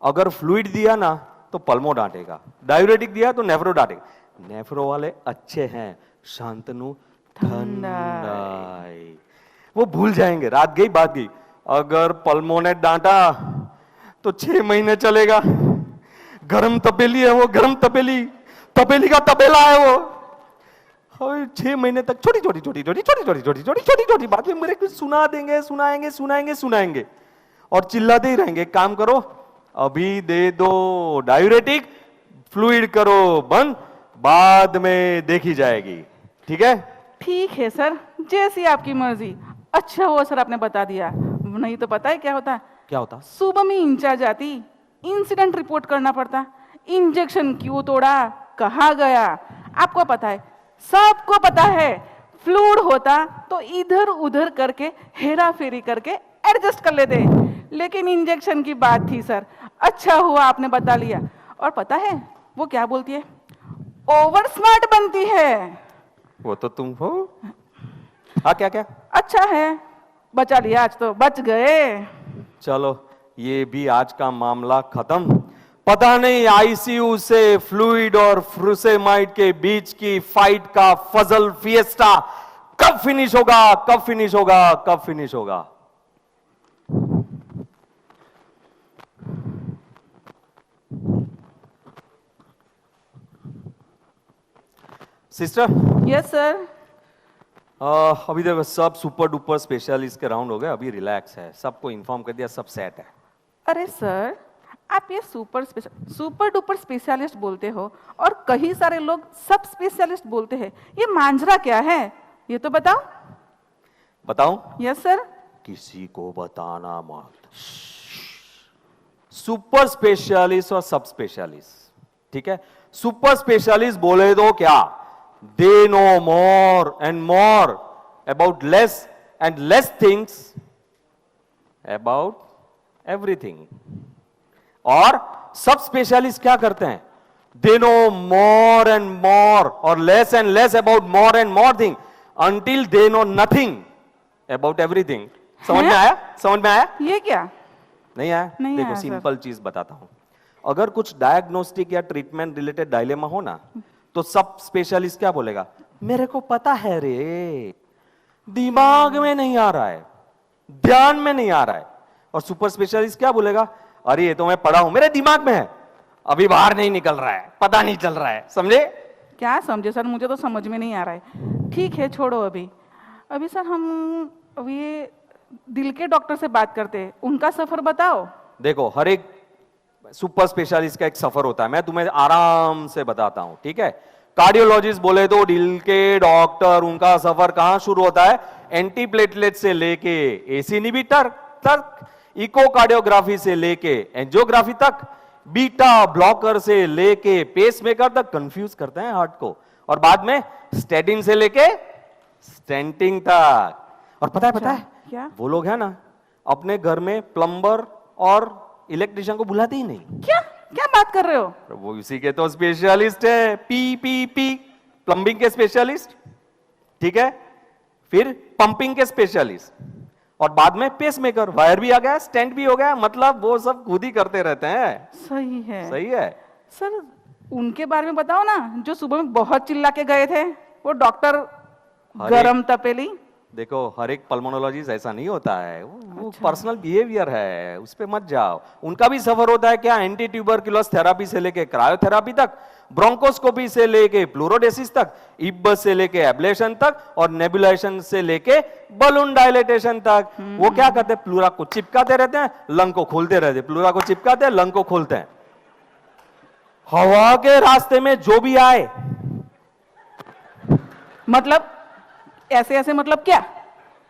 अगर फ्लूइड दिया ना तो पल्मो डांटेगा, डायूरेटिक दिया तो नेफ्रो डांटेगा। नेफ्रो वाले अच्छे हैं, शांतनु ठंडाई, वो भूल जाएंगे, रात गई बात गई। अगर पल्मो ने डांटा तो 6 महीने चलेगा। गरम तपेली है वो, गरम तपेली, तपेली का तपेला है वो। और 6 महीने तक छोटी छोटी छोटी छोटी छोटी छोटी छोटी छोटी छोटी छोटी बात में मेरे को सुना देंगे, सुनाएंगे सुनाएंगे सुनाएंगे और चिल्लाते ही रहेंगे। काम करो, अभी दे दो डायूरेटिक, फ्लूइड करो बंद, बाद में देखी जाएगी। ठीक है? ठीक है सर, जैसी आपकी मर्जी। अच्छा हुआ सर आपने बता दिया, नहीं तो पता है क्या होता? क्या होता? सुबह में इंचार्ज आती, इंसिडेंट रिपोर्ट करना पड़ता, इंजेक्शन क्यों तोड़ा, कहाँ गया, आपको पता है, सबको पता है। फ्लूइड होता तो इधर उधर करके हेरा फेरी करके एडजस्ट कर लेते, लेकिन इंजेक्शन की बात थी सर। अच्छा हुआ आपने बता लिया। और पता है वो क्या बोलती है? ओवर स्मार्ट बनती है। वो तो तुम हो। हाँ क्या क्या? अच्छा है, बचा लिया, आज तो बच गए। चलो ये भी आज का मामला खत्म। पता नहीं आईसीयू से फ्लूइड और फ्रूसेमाइड के बीच की फाइट का फजल फिएस्टा कब फिनिश होगा, कब फिनिश होगा, कब फिनिश होगा। Sister, yes sir. अभी देखो सब सुपर डुपर स्पेशलिस्ट के राउंड हो गए, अभी रिलैक्स है, सबको इन्फॉर्म कर दिया, सब सेट है। अरे सर, आप ये सुपर डुपर स्पेशलिस्ट बोलते हो और कई सारे लोग सब स्पेशलिस्ट बोलते हैं, ये मांजरा क्या है ये तो बताओ। बताऊं? Yes sir. किसी को बताना मत। सुपर स्पेशलिस्ट और सब स्पेशलिस्ट, ठीक है। सुपर स्पेशलिस्ट बोले तो क्या, they know more and more about less and less things about everything. और सब स्पेशलिस्ट क्या करते हैं, they know more and more और less and less about more and more thing until they know nothing about everything. समझ में आया, समझ में आया? ये क्या? नहीं आया? नहीं देखो आया, सर। सिंपल चीज बताता हूं। अगर कुछ डायग्नोस्टिक या ट्रीटमेंट रिलेटेड डायलेमा हो ना, तो सब स्पेशलिस्ट क्या बोलेगा, मेरे को पता है रे, दिमाग में नहीं आ रहा है, ध्यान में नहीं आ रहा है। और सुपर स्पेशलिस्ट क्या बोलेगा, अरे ये तो मैं पढ़ा हूं, मेरे दिमाग में है, अभी बाहर नहीं निकल रहा है, पता नहीं चल रहा है। समझे? क्या समझे सर, मुझे तो समझ में नहीं आ रहा है। ठीक है छोड़ो, अभी अभी सर हम अभी ये दिल के डॉक्टर से बात करते हैं, उनका सफर बताओ। देखो हर एक सुपर स्पेशलिस्ट का एक सफर होता है, मैं तुम्हें आराम से बताता हूं, ठीक है। कार्डियोलॉजिस्ट बोले तो दिल के डॉक्टर, उनका सफर कहां शुरू होता है, एंटीप्लेटलेट से लेके एसी इनहिबिटर तक, इकोकार्डियोग्राफी से लेके एंजियोग्राफी तक, बीटा ब्लॉकर से लेके पेसमेकर तक, कंफ्यूज करते हैं हार्ट को, और बाद में स्टेटिन से लेके स्टेंटिंग तक। और पता है क्या? वो लोग है ना, अपने घर में प्लम्बर और इलेक्ट्रिशियन को बुलाते ही नहीं। क्या क्या बात कर रहे हो? वो इसी के तो स्पेशलिस्ट है, पी प्लम्बिंग के स्पेशलिस्ट, ठीक है। फिर पंपिंग के स्पेशलिस्ट, और बाद में पेसमेकर, वायर भी आ गया, स्टेंट भी हो गया, मतलब वो सब खुद ही करते रहते हैं। सही है। सही है। सर उनके बारे में बताओ ना, जो सुबह में बहुत चिल्ला के गए थे, वो डॉक्टर गरम तपेली। देखो हर एक पल्मोनोलॉजिस्ट ऐसा नहीं होता है, वो पर्सनल बिहेवियर है, उस पे मत जाओ। उनका भी सफर होता है क्या, एंटी ट्यूबरकुलोस थेरापी से लेके क्रायोथेरापी तक, ब्रोंकोस्कोपी से लेके फ्लोरोडेसिस तक, इब्बस से लेके एब्लेशन तक, और नेबुलाइजेशन से लेके बलून डायलेटेशन तक। वो क्या करते हैं, प्लूरा को चिपकाते रहते हैं, लंग को खोलते रहते हैं, प्लूरा को चिपकाते हैं, लंग को खोलते हैं। हवा के रास्ते में जो भी आए, मतलब ऐसे ऐसे मतलब क्या?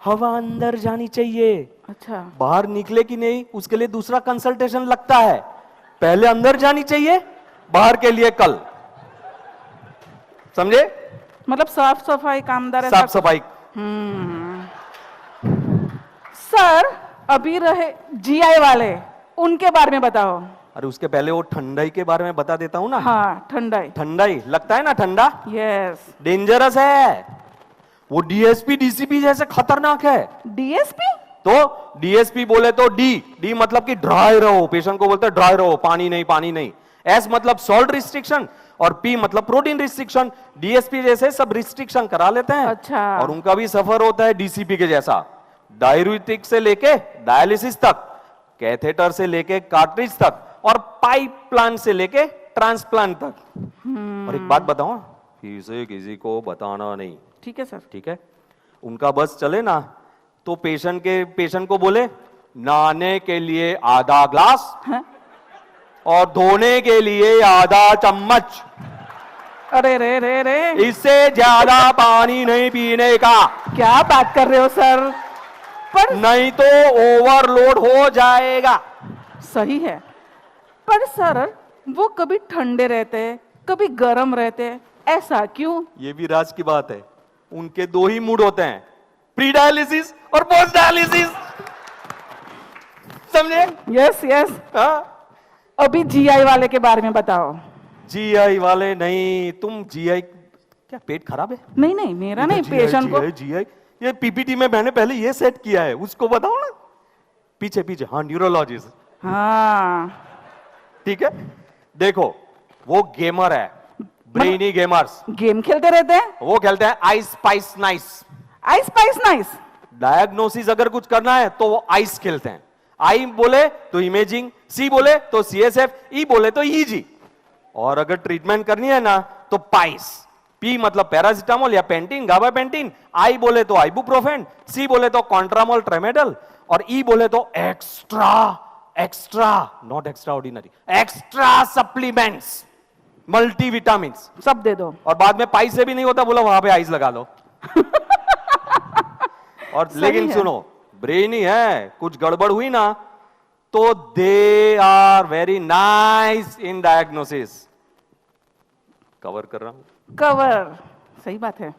हवा अंदर जानी चाहिए, अच्छा बाहर निकले कि नहीं उसके लिए दूसरा कंसल्टेशन लगता है। पहले अंदर जानी चाहिए, बाहर के लिए कल। समझे? मतलब साफ सफाई कामदार ऐसा साफ सफाई। सर अभी रहे जीआई वाले, उनके बारे में बताओ। अरे उसके पहले वो ठंडाई के बारे में बता देता हूं ना। हाँ ठंडाई। ठंडाई लगता है ना, ठंडा यस। डेंजरस है, वो डीएसपी डीसीपी जैसे खतरनाक है। डीएसपी? तो डीएसपी बोले तो डी मतलब कि ड्राई रहो, पेशेंट को बोलते हैं ड्राई रहो, पानी नहीं पानी नहीं। एस मतलब सॉल्ट रिस्ट्रिक्शन, और पी मतलब प्रोटीन रिस्ट्रिक्शन। डीएसपी जैसे सब रिस्ट्रिक्शन करा लेते हैं। अच्छा। और उनका भी सफर होता है डीसीपी के जैसा, डाययूरेटिक से लेके डायलिसिस तक, कैथेटर से लेके कार्ट्रिज तक, और पाइप प्लांट से लेके ट्रांसप्लांट तक। और एक बात बताऊं, इसे किसी को बताना नहीं, ठीक है सर। ठीक है। उनका बस चले ना तो पेशेंट को बोले नहाने के लिए आधा ग्लास हाँ? और धोने के लिए आधा चम्मच, अरे रे रे रे, इससे ज्यादा पानी नहीं पीने का। क्या बात कर रहे हो सर? पर नहीं तो ओवरलोड हो जाएगा। सही है, पर सर वो कभी ठंडे रहते, कभी गर्म रहते, ऐसा क्यों? ये भी राज की बात है, उनके दो ही मूड होते हैं, प्री डायलिसिस और पोस्ट डायलिसिस। समझे? Yes yes. हाँ? अभी जीआई वाले के बारे में बताओ। जीआई वाले नहीं, तुम जीआई क्या पेट खराब है? नहीं नहीं मेरा नहीं, पेशेंट को। जीआई ये पीपीटी में मैंने पहले ये सेट किया है, उसको बताओ ना। पीछे पीछे, हाँ न्यूरोलॉजिस्ट। हाँ ठीक है। देखो वो गेमर है, ब्रेनी गेमर्स। गेम खेलते रहते हैं। वो खेलते हैं ice spice nice. Ice spice nice. Diagnosis अगर कुछ करना है तो वो आइस खेलते हैं। आई बोले तो इमेजिंग, सी बोले तो सीएसएफ, ई बोले तो ईजी। और अगर ट्रीटमेंट करनी है ना तो पाइस। पी मतलब पैरासिटामोल या पेंटिन, गाबापेंटिन। आई बोले तो आइबुप्रोफेन, सी बोले तो कॉन्ट्रामोल ट्रेमेडल, और ई बोले तो extra not extra ordinary, extra supplements, multivitamin सब दे दो। और बाद में पाई से भी नहीं होता, बोला वहां पे आइस लगा लो। और लेकिन सुनो, ब्रेन ही है, कुछ गड़बड़ हुई ना तो they are very nice in diagnosis. Cover कर रहा हूं। कवर, सही बात है।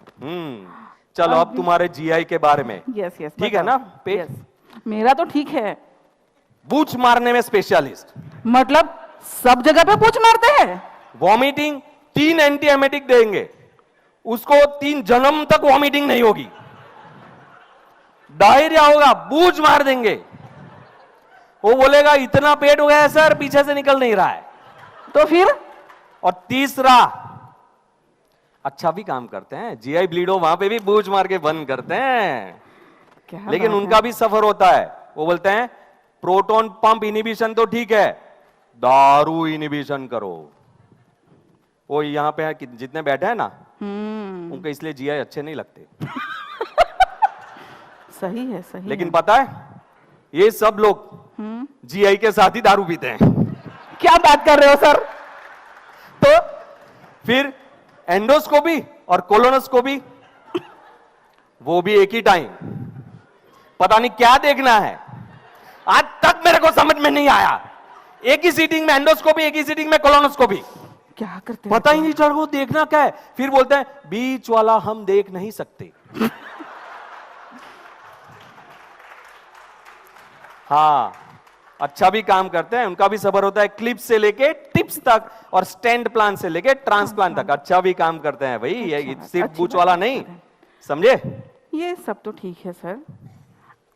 चलो अब तुम्हारे जीआई के बारे में। यस यस, ठीक है ना? यस, मेरा तो ठीक है। बूच मारने में स्पेशलिस्ट। मतलब सब जगह पे पूछ मारते हैं। वॉमिटिंग 3 एंटीएमेटिक देंगे, उसको 3 जन्म तक वॉमिटिंग नहीं होगी। डायरिया होगा, बूझ मार देंगे, वो बोलेगा इतना पेट हो गया है सर, पीछे से निकल नहीं रहा है। तो फिर? और तीसरा, अच्छा भी काम करते हैं, जीआई ब्लीडो वहां पे भी बूझ मार के बंद करते हैं। क्या लेकिन बात उनका है? भी सफर होता है। वो बोलते हैं प्रोटॉन पंप इनिबिशन तो ठीक है, दारू इनिबिशन करो। वो यहां पे है कि जितने बैठे हैं ना, उनको इसलिए जीआई अच्छे नहीं लगते। सही है, सही लेकिन है। पता है, ये सब लोग जीआई के साथ ही दारू पीते हैं। क्या बात कर रहे हो सर? तो फिर एंडोस्कोपी और कोलोनोस्कोपी, वो भी एक ही टाइम। पता नहीं क्या देखना है, आज तक मेरे को समझ में नहीं आया। एक ही सीटिंग में एंडोस्कोपी, एक ही सीटिंग में कोलोनोस्कोपी। क्या करते पता ही नहीं चल रहा देखना क्या है। फिर बोलते हैं बीच वाला हम देख नहीं सकते। हाँ, अच्छा भी काम करते हैं, उनका भी सफर होता है क्लिप से लेके टिप्स तक और स्टेंट प्लान से लेके ट्रांसप्लांट तक। अच्छा भी काम करते हैं भाई, ये सिर्फ बूच वाला नहीं, समझे? ये सब तो ठीक है सर।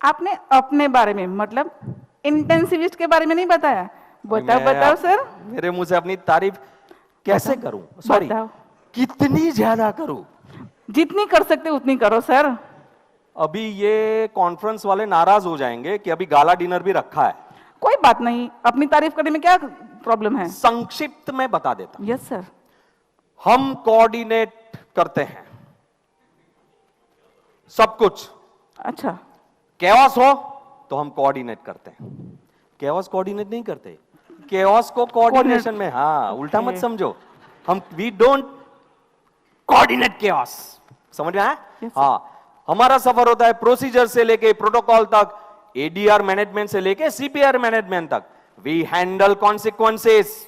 आपने अपने बारे में, मतलब इंटेंसिविस्ट के बारे में नहीं बताया। बताओ सर। मेरे मुंह से अपनी तारीफ कैसे करूं? सॉरी, कितनी ज्यादा करूं? जितनी कर सकते उतनी करो सर। अभी ये कॉन्फ्रेंस वाले नाराज हो जाएंगे कि अभी गाला डिनर भी रखा है। कोई बात नहीं, अपनी तारीफ करने में क्या प्रॉब्लम है? संक्षिप्त में बता देता हूं। Yes sir. हम कोऑर्डिनेट करते हैं सब कुछ। अच्छा, केओस हो तो हम कोऑर्डिनेट करते हैं, केओस कोऑर्डिनेट नहीं करते, केओस को कोऑर्डिनेशन में। हाँ, उल्टा मत समझो, हम वी डोंट कोऑर्डिनेट केओस। समझ में आया? हाँ, हमारा सफर होता है प्रोसीजर से लेके प्रोटोकॉल तक, एडीआर मैनेजमेंट से लेके सीपीआर मैनेजमेंट तक। We handle consequences.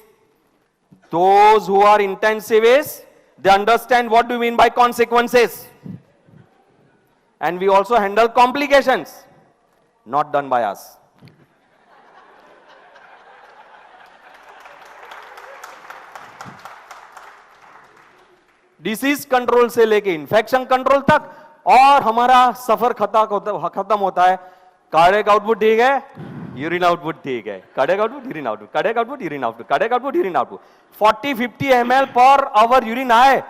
Those who are intensivist, they understand what do you mean by consequences, and we also handle complications not done by us. Disease control से लेके इन्फेक्शन कंट्रोल तक, और हमारा सफर खत्म होता है कार्डियक आउटपुट ठीक है, यूरिन आउटपुट ठीक है, cardiac output, urine output, cardiac output, urine output, cardiac output, urine output. 40-50 ml per hour urine आए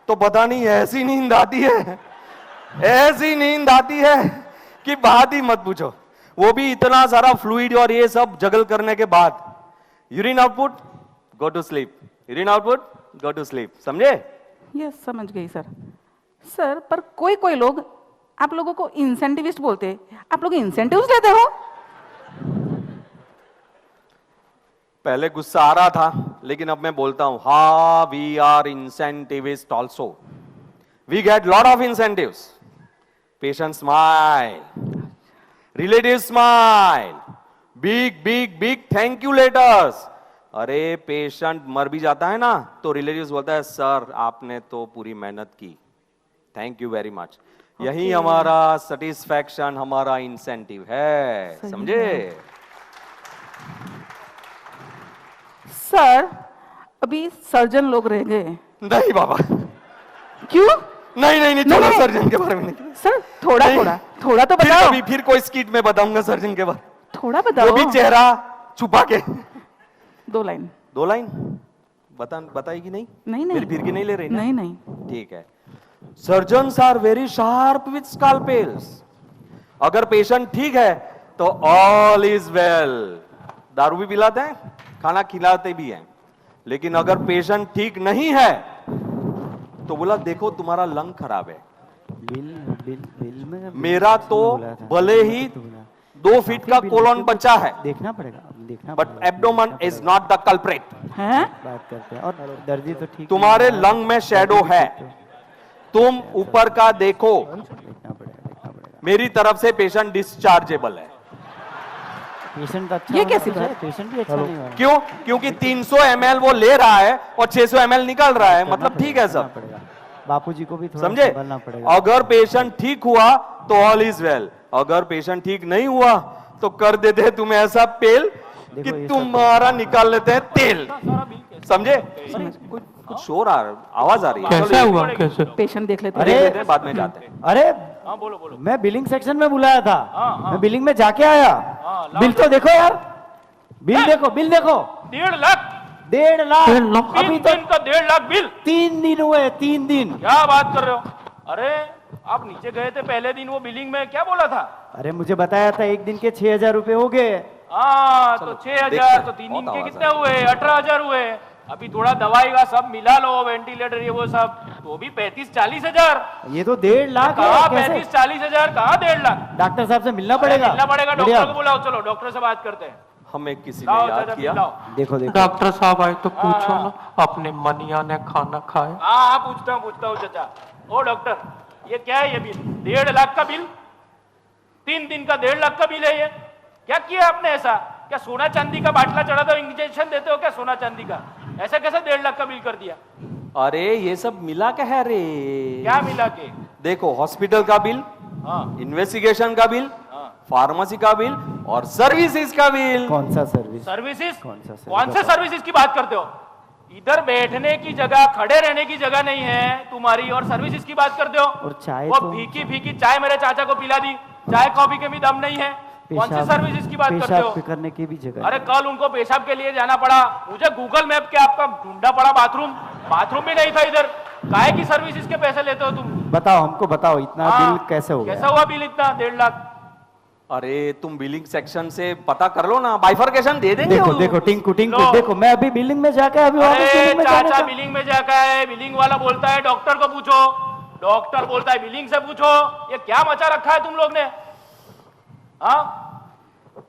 तो पता नहीं ऐसी नींद आती है, ऐसी नींद आती है कि बात ही मत पूछो। वो भी इतना सारा फ्लूइड और ये सब जगल करने के बाद। Urine output, go to sleep, urine output, go to sleep. समझे? यस, समझ गई सर। सर, पर कोई कोई लोग आप लोगों को इंसेंटिविस्ट बोलते हैं। आप लोग इंसेंटिव्स लेते हो? पहले गुस्सा आ रहा था, लेकिन अब मैं बोलता हूं, हा, we are incentivist also, we get lot of incentives. Patient smile, relative smile, big big big thank you letters. अरे पेशेंट मर भी जाता है ना तो रिलेटिव्स बोलता है सर आपने तो पूरी मेहनत की, थैंक यू वेरी मच। यही हमारा सेटिस्फैक्शन, हमारा इंसेंटिव है। समझे? सर, अभी सर्जन लोग रह गए। नहीं बाबा, क्यों? नहीं नहीं नहीं, छोड़ो सर्जन के बारे में नहीं। सर, थोड़ा तो फिर बताओ। कभी फिर कोई स्किट में बताऊंगा सर्जन के बारे। थोड़ा बताओ। वो भी चेहरा छुपा के। 2 लाइन। 2 लाइन बताएगी नहीं? नहीं मेरी फिर की नहीं ले रही ना? नहीं नहीं। ठीक है। Surgeons are very sharp with scalpels. अगर पेशेंट ठीक है तो ऑल इज वेल। दारू भी पिलाते हैं, खाना खिलाते भी हैं, लेकिन अगर पेशेंट ठीक नहीं है तो बोला देखो तुम्हारा लंग खराब है। मेरा तो भले ही 2 फीट का कोलोन बचा है, देखना पड़ेगा, but abdomen is not the culprit. बात करते हैं। और दर्दी तो ठीक, तुम्हारे लंग में शैडो है, तुम ऊपर का देखो। देखना पड़ेगा। मेरी तरफ से पेशेंट डिस्चार्जेबल है। पेशेंट अच्छा ये होना कैसी तो बात? चाहिए, पेशेंट भी अच्छा नहीं हो रहा। क्यों? क्योंकि 300 ml वो ले रहा है और 600 ml निकाल रहा है, मतलब ठीक है सब। बापूजी को भी थोड़ा समझे? संभलना पड़ेगा। अगर पेशेंट ठीक हुआ तो ऑल इज वेल, अगर पेशेंट ठीक नहीं हुआ तो कर देते हैं तुम्हें ऐसा पेल कि देखो, ये सब तुम्हारा निकाल लेते हैं तेल। समझे? अरे, कुछ शोर आ रहा, आवाज आ रही है। कैसे हुआ कैसे? पेशेंट देख लेते अरे, हैं। देख लेते हैं, बाद में जाते हैं। अरे हाँ बोलो बोलो। मैं बिलिंग सेक्शन में बुलाया था, हाँ। मैं बिलिंग में जाके आया। लाओ बिल तो देखो यार, बिल देखो, बिल देखो। 1.5 लाख 1.5 लाख 1.5 लाख? अभी तीन तो दिन का 1.5 लाख बिल। 3 दिन हुए, 3 दिन। क्या बात कर रहे हो? अरे आप नीचे गए थे पहले दिन, वो बिलिंग में क्या बोला था? अरे मुझे बताया था एक दिन के 6,000 रुपए हो गए। हाँ तो चलो, 6,000 देखते तो हैं। 3 दिन बहुत के आवाज कितने आ हुए? 18,000 हुए। अभी थोड़ा दवाई का सब मिला लो, वेंटिलेटर ये वो सब, तो भी 35-40 हजार। ये तो 1.5 लाख है, कहाँ कैसे? 35-40 हजार, कहाँ 1.5 लाख? डॉक्टर साहब से मिलना अरे पड़ेगा। मिलना पड़ेगा, बढ़िया। डॉक्टर को बुलाओ, चलो डॉक्टर से बात करते हैं। हमें किसी ने लाओ याद चाचा, किया। लाओ। देखो देखो, डॉक्टर साहब आए तो पूछो ना, अपने मनिया ने खाना खाया? हाँ पूछता हूँ चाचा। ओ डॉक्टर, ये क्या है ये बिल? 1.5 लाख का बिल? 3 दिन का 1.5 लाख का बिल है ये? क्या किया आपने ऐसा? क्या सोना चांदी का बाटला चढ़ा दो, इंजेक्शन देते हो क्या सोना चांदी का? ऐसा कैसे 1.5 लाख का बिल कर दिया? अरे ये सब मिला क्या है रे? क्या मिला के? देखो, हॉस्पिटल का बिल, हाँ इन्वेस्टिगेशन का बिल, हाँ। फार्मेसी का बिल और सर्विसेज का बिल। कौन सा सर्विस? सर्विसेज? कौन सा सर्विस? कौन से सर्विसेज की बात करते हो? इधर बैठने की जगह, खड़े रहने की जगह नहीं है तुम्हारी, और सर्विसेज की बात करते हो? और चाय वो तो- फीकी फीकी चाय मेरे चाचा को पिला दी, चाय कॉफी के भी दम नहीं है। कौन सी सर्विसेज की बात करते हो? पेशाब करने की भी जगह। अरे कल उनको पेशाब के लिए जाना पड़ा, मुझे गूगल मैप के आपका ढूंढना पड़ा बाथरूम भी नहीं था इधर। काहे की सर्विसेज के पैसे लेते हो तुम? बताओ, हमको बताओ, इतना हाँ, बिल कैसे हो कैसे गया? हुआ बिल इतना 1.5 लाख? अरे तुम बिलिंग सेक्शन से पता कर लो ना, बाइफरकेशन दे देंगे देखो वो। देखो, टिंकू टिंकू लो। देखो, मैं अभी बिलिंग में जाके अभी वापस अरे बिलिंग में जाने चाचा का- बिलिंग में जाकर है, बिलिंग वाला बोलता है डॉक्टर को पूछो, डॉक्टर बोलता है बिलिंग से पूछो। ये क्या मचा रखा है तुम लोग ने? हाँ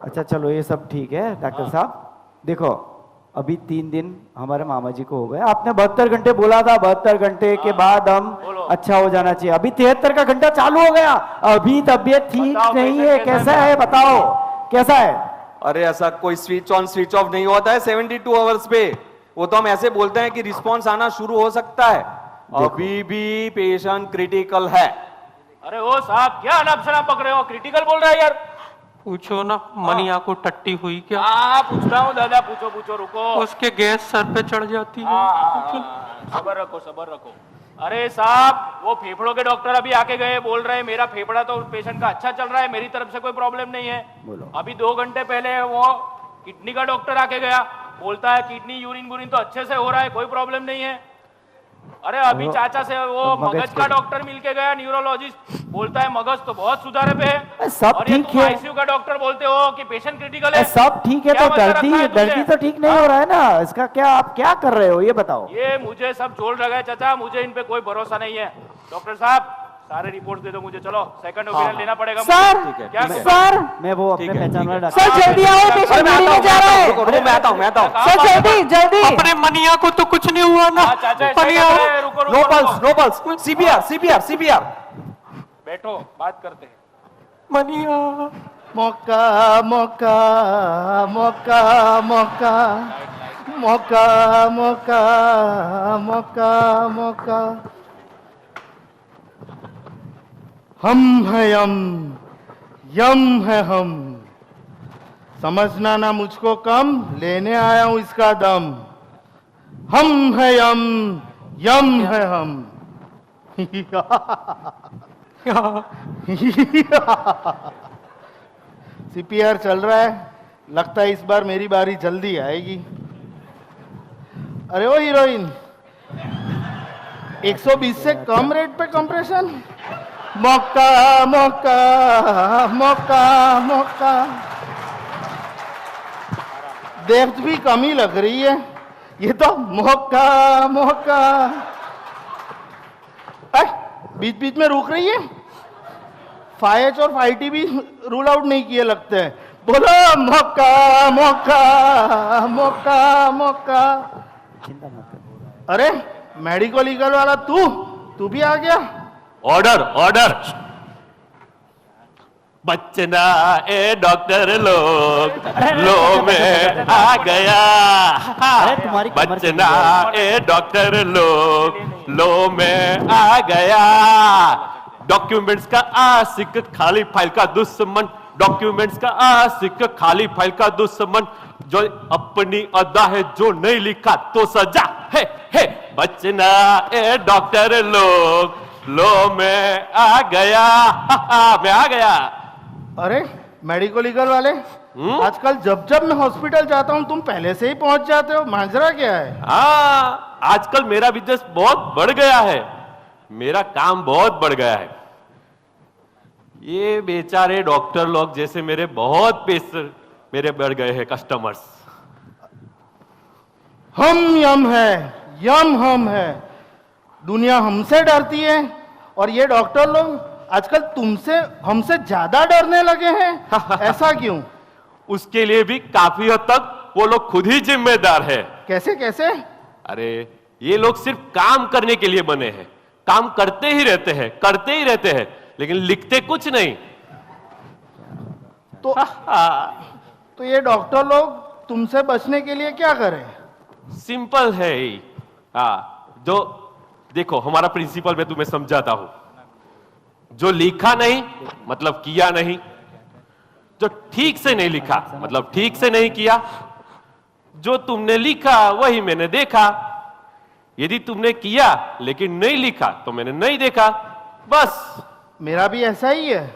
अच्छा चलो, ये सब ठीक है डॉक्टर साहब। देखो, अभी 3 दिन हमारे मामा जी को हो गए। आपने 72 घंटे बोला था, 72 घंटे के बाद हम बोलो। अच्छा हो जाना चाहिए। अभी 73 का घंटा चालू हो गया, अभी तबीयत ठीक बताओ, नहीं पेशेंट है। कैसा कैसा है? है बताओ, कैसा है? अरे ऐसा कोई स्विच ऑन स्विच ऑफ नहीं होता है 72 आवर्स पे। वो तो हम ऐसे बोलते हैं कि रिस्पॉन्स आना शुरू हो सकता है। अभी भी पेशेंट क्रिटिकल है। अरे ओ साहब, क्या अनाप शनाप पक रहे हो? क्रिटिकल बोल रहा है यार। पूछो ना, मनिया को टट्टी हुई क्या? हाँ पूछता हूँ दादा, पूछो रुको। उसके गैस सर पे चढ़ जाती है। सबर रखो। अरे साहब, वो फेफड़ों के डॉक्टर अभी आके गए, बोल रहे हैं मेरा फेफड़ा तो पेशेंट का अच्छा चल रहा है, मेरी तरफ से कोई प्रॉब्लम नहीं है। बोलो। अभी 2 घंटे पहले वो किडनी का डॉक्टर आके गया, बोलता है किडनी यूरिन तो अच्छे से हो रहा है, कोई प्रॉब्लम नहीं है। अरे अभी चाचा से वो मगज का डॉक्टर मिलके गया, न्यूरोलॉजिस्ट, बोलता है मगज तो बहुत सुधारे पे है। सब और ये ठीक तुम है। आईसीयू का डॉक्टर बोलते हो कि पेशेंट क्रिटिकल है। सब ठीक है, क्या तो मचा रखा है तुमने? दर्दी तो ठीक नहीं हो रहा है ना, इसका क्या आप क्या कर रहे हो ये बताओ। ये मुझे सब जोड़ रखा है चाचा, मुझे इन पे कोई भरोसा नहीं है। डॉक्टर साहब सारे रिपोर्ट दे दो मुझे, चलो सेकंड ओपिनियन लेना पड़ेगा मुझे। सर, ठीक है, क्या ठीक है। सर, मैं वो अपने ठीक है, पहचान ठीक वाला है। डॉक्टर- सर जल्दी आओ, पेशेंट गाड़ी में जा रहा है। रुको, मैं आता हूँ। सर जल्दी। अपने मनिया को तो कुछ नहीं हुआ ना? हाँ, चाचा ऐसा मनिया, कर रहे हैं, रुको नो पल्स, सीपीआर। बैठो, बात करते हैं। मनिया। मौका मौका मौका मौका मौका मौका मौका मौका। हम है यम है हम। समझना ना मुझको कम, लेने आया हूं इसका दम। हम है यम है हम। सीपीआर चल रहा है, लगता है इस बार मेरी बारी जल्दी आएगी। अरे ओ हीरोइन, 120 से कम रेट पे कंप्रेशन। मौका मौका मौका मौका। डेप्थ भी कम ही लग रही है, ये तो मौका मौका। बीच बीच में रुक रही है। फाइच और फाइटी भी रूल आउट नहीं किए लगते हैं। बोलो मौका मौका मौका मौका। चिंता मत करो। अरे मेडिकल लीगल वाला तू भी आ गया। ऑर्डर। बचना ए डॉक्टर लोग, लो मैं आ गया। बचना ए डॉक्टर लोग, लो मैं आ गया। डॉक्यूमेंट्स का आशिक, खाली फाइल का दुश्मन। डॉक्यूमेंट्स का आशिक, खाली फाइल का दुश्मन। जो अपनी अदा है, जो नहीं लिखा तो सजा है। बचना ए डॉक्टर लोग, लो मैं आ गया। मैं आ गया। अरे मेडिको लीगल वाले, आजकल जब जब मैं हॉस्पिटल जाता हूँ तुम पहले से ही पहुंच जाते हो, माजरा क्या है? हाँ, आजकल मेरा बिजनेस बहुत बढ़ गया है, मेरा काम बहुत बढ़ गया है। ये बेचारे डॉक्टर लोग जैसे मेरे बहुत पेशेंट मेरे बढ़ गए हैं कस्टमर्स। हम यम है, दुनिया हमसे डरती है और ये डॉक्टर लोग आजकल तुमसे हमसे ज्यादा डरने लगे हैं। ऐसा क्यों? उसके लिए भी काफी हद तक वो लोग खुद ही जिम्मेदार है। कैसे कैसे? अरे ये लोग सिर्फ काम करने के लिए बने हैं, काम करते ही रहते हैं, लेकिन लिखते कुछ नहीं। तो ये डॉक्टर लोग तुमसे बचने के लिए क्या करें? सिंपल है ही। जो देखो हमारा प्रिंसिपल मैं तुम्हें समझाता हूं। जो लिखा नहीं मतलब किया नहीं, जो ठीक से नहीं लिखा मतलब ठीक से नहीं किया, जो तुमने लिखा वही मैंने देखा। यदि तुमने किया लेकिन नहीं लिखा तो मैंने नहीं देखा, बस। मेरा भी ऐसा ही है,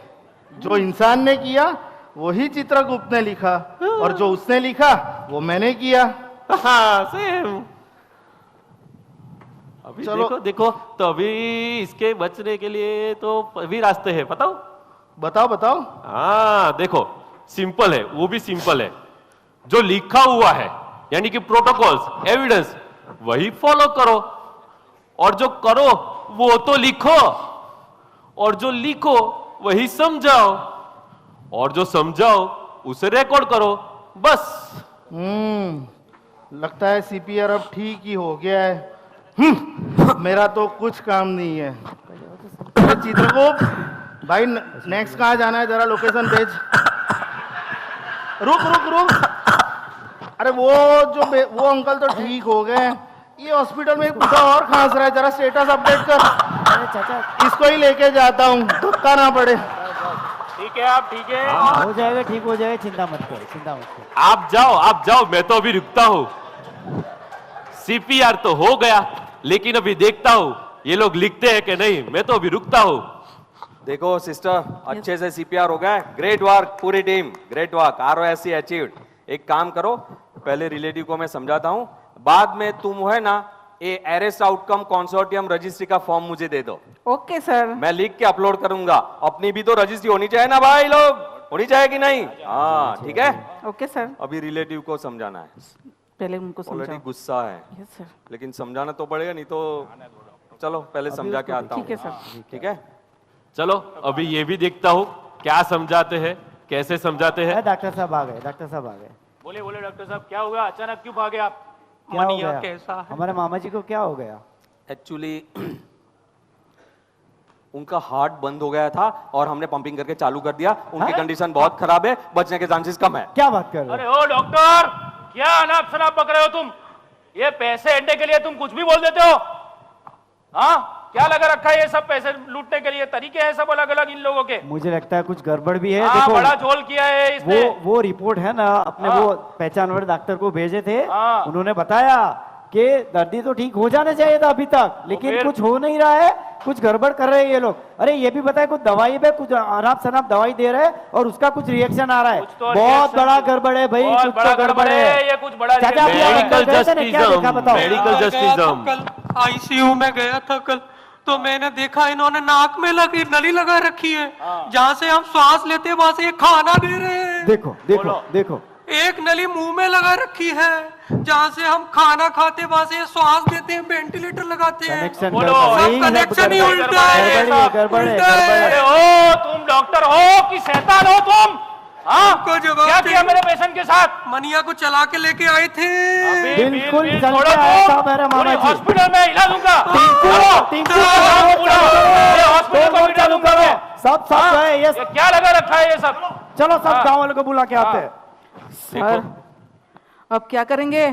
जो इंसान ने किया वही चित्रगुप्त ने लिखा और जो उसने लिखा वो मैंने किया। हाँ सेम। अभी चलो। देखो तो अभी इसके बचने के लिए तो अभी रास्ते हैं, बताओ। हाँ देखो, सिंपल है, वो भी सिंपल है। जो लिखा हुआ है यानी कि प्रोटोकॉल्स, एविडेंस, वही फॉलो करो। और जो करो वो तो लिखो, और जो लिखो वही समझाओ, और जो समझाओ उसे रिकॉर्ड करो, बस। लगता है सीपीआर अब ठीक ही हो गया है। मेरा तो कुछ काम नहीं है। चित्रगुप्त भाई, नेक्स्ट कहाँ जाना है, जरा लोकेशन भेज। रुक। अरे वो अंकल तो ठीक हो गए। ये हॉस्पिटल में एक बूढ़ा और खांस रहा है, जरा स्टेटस अपडेट कर। अरे चाचा, इसको ही लेके जाता हूँ, धक्का ना पड़े। ठीक है, आप ठीक है? हो जाएगा, ठीक हो जाएगा, चिंता मत कर। आप जाओ, मैं तो अभी रुकता हूँ। सीपीआर तो हो गया, लेकिन अभी देखता हूँ ये लोग लिखते हैं कि नहीं। मैं तो अभी रुकता हूँ। देखो सिस्टर, अच्छे से सीपीआर हो गया। ग्रेट वर्क पूरी team, great work. ROSC achieved. एक काम करो, पहले रिलेटिव को मैं समझाता हूँ, बाद में तुम है ना ये अरेस्ट आउटकम कंसोर्टियम रजिस्ट्री का फॉर्म मुझे दे दो। Okay sir. मैं लिख के अपलोड करूंगा। अपनी भी तो रजिस्ट्री होनी चाहिए ना भाई, लोग होनी चाहिए कि नहीं? हाँ ठीक है। Okay sir. अभी रिलेटिव को समझाना है, पहले उनको ऑलरेडी समझाओ। गुस्सा है। Yes sir. लेकिन समझाना तो पड़ेगा, नहीं तो चलो पहले समझा के आता हूँ। ठीक है सर। ठीक है, चलो अभी ये भी देखता हूँ क्या समझाते हैं, कैसे समझाते हैं। डॉक्टर साहब आ गए। बोले डॉक्टर साहब, क्या हुआ? अचानक क्यों भागे आप? क्या हो मनिया गया? कैसा है? हमारे मामा जी को क्या हो गया? एक्चुअली उनका हार्ट बंद हो गया था और हमने पंपिंग करके चालू कर दिया। उनकी कंडीशन बहुत खराब है, बचने के चांसेस कम है। क्या बात कर रहे अरे ओ डॉक्टर, क्या अनाप शनाप पक रहे हो तुम? ये पैसे अंडे के लिए तुम कुछ भी बोल देते हो। हाँ, क्या लगा रखा है ये सब पैसे लूटने के लिए? तरीके हैं सब अलग अलग इन लोगों के। मुझे लगता है कुछ गड़बड़ भी है। हाँ, देखो, बड़ा झोल किया है इसने। वो रिपोर्ट है ना, अपने हाँ। वो पहचान वाले डॉक्टर को भेजे थे। हाँ। उन्होंने बताया कि दर्दी तो ठीक हो जाना चाहिए था अभी तक, लेकिन फिर? कुछ हो नहीं रहा है, कुछ गड़बड़ कर रहे हैं ये लोग। अरे ये भी बताए, कुछ दवाई पे कुछ अनाप शनाप दवाई दे रहे हैं और उसका कुछ रिएक्शन आ रहा है। कुछ तो बहुत reaction- बड़ा गड़बड़ है भाई, बहुत कुछ बड़ा तो गड़बड़ है। ये कुछ बड़ा चाचा, अभी आप मेडिकल अंदर गए थे ना, क्या देखा बताओ? मेडिकल जस्टिज्म। कल आईसीयू में गया था कल, तो मैंने देखा इन्होंने नाक में लगी नली लगा रखी है, जहाँ से हम श्वास लेते हैं वहां से ये खाना दे रहे हैं। देखो एक नली मुंह में लगा रखी है, जहाँ से हम खाना खाते वहां से श्वास देते हैं, वेंटिलेटर लगाते हैं। कनेक्शन बोलो, सब कनेक्शन ही उल्टा है। गड़बड़ है। अरे ओ, तुम डॉक्टर हो कि शैतान हो तुम? हाँ, को जवाब क्या दे। किया मेरे पेशेंट के साथ? मनिया को चला के लेके आए थे। बिल्कुल बिल चल छोड़ो के आया तुम। था मेरा मामा पूरी जी। हॉस्पिटल में हिला दूंगा। टिंकू, चलो, टिंकू, चलो, चलो, पूरा चलो, ये हॉस्पिटल को चलो, मिटा चलो, दूंगा मैं। सब जो है ये ये क्या लगा रखा है ये सब? चलो सब गांव वालों को बुला के आते हैं। सर अब क्या करेंगे?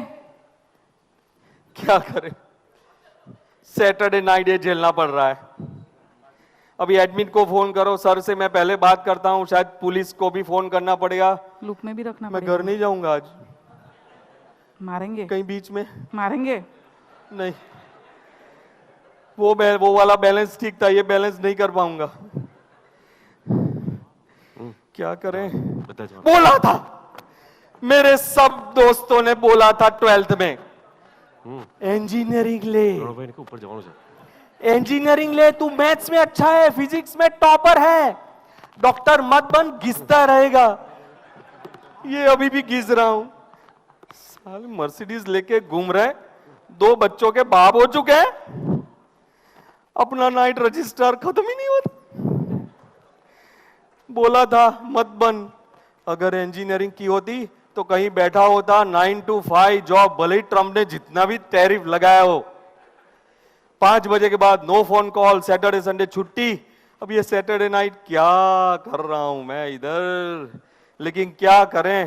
क्या करें, सैटरडे नाइट ये झेलना पड़ रहा है। अभी एडमिन को फोन करो, सर से मैं पहले बात करता हूँ, शायद पुलिस को भी फोन करना पड़ेगा। लूप में भी रखना मैं पड़ेगा। घर नहीं जाऊंगा आज, मारेंगे? कहीं बीच में मारेंगे? नहीं, वो वाला बैलेंस ठीक था, ये बैलेंस नहीं कर पाऊंगा। क्या करें? बोला था, मेरे सब दोस्तों ने बोला था 12th में इंजीनियरिंग ले, ऊपर जाओ इंजीनियरिंग ले, तू मैथ्स में अच्छा है, फिजिक्स में टॉपर है, डॉक्टर मत बन, घिसता रहेगा। ये अभी भी घिस रहा हूं। साले मर्सिडीज लेके घूम रहे, 2 बच्चों के बाप हो चुके हैं, अपना नाइट रजिस्टर खत्म ही नहीं होता। बोला था मत बन, अगर इंजीनियरिंग की होती तो कहीं बैठा होता 9 to 5 जॉब, भले ही ट्रम्प ने जितना भी टैरिफ लगाया हो। 5 बजे के बाद no phone call, Saturday Sunday छुट्टी। अब ये सैटरडे नाइट क्या कर रहा हूं मैं इधर, लेकिन क्या करें,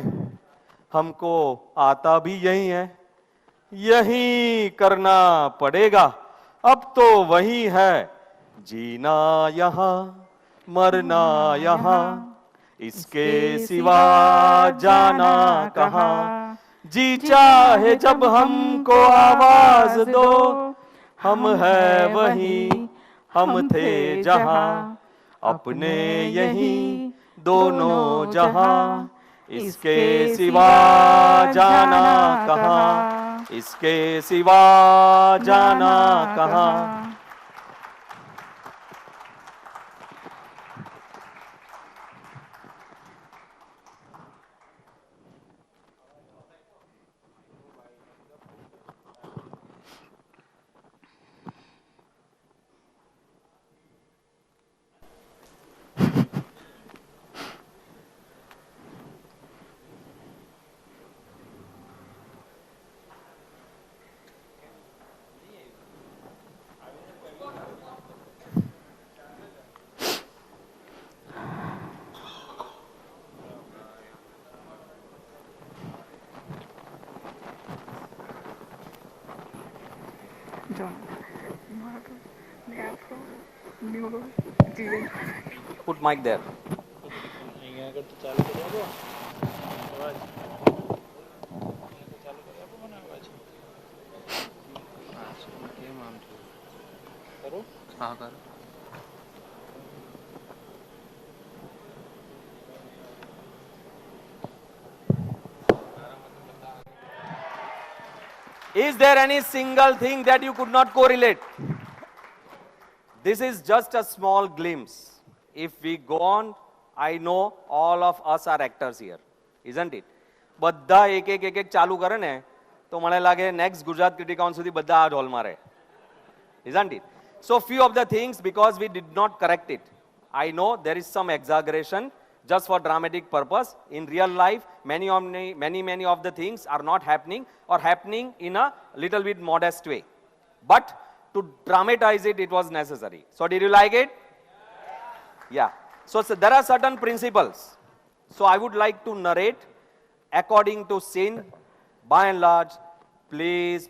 हमको आता भी यही है, यही करना पड़ेगा। अब तो वही है, जीना यहां मरना यहां, इसके सिवा जाना कहां। जी चाहे जब हमको आवाज दो, हम है वही, हम थे जहां, अपने यही दोनों जहां, इसके सिवा जाना कहां, इसके सिवा जाना कहां। Put mic there. Is there any single thing that you could not correlate? This is just a small glimpse. If we go on, I know all of us are actors here, isn't it? બધા એક ચાલુ કરે ને તો મને લાગે નેક્સ્ટ ગુજરાત ક્રિટિકોન સુધી બધા આ હોલમાં રહે, isn't it? So few of the things, because we did not correct it, I know there is some exaggeration just for dramatic purpose. In real life, many of the things are not happening or happening in a little bit modest way. But to dramatize it, it was necessary. So did you like it? Yeah. So there are certain principles. So I would like to narrate according to scene. By and large, please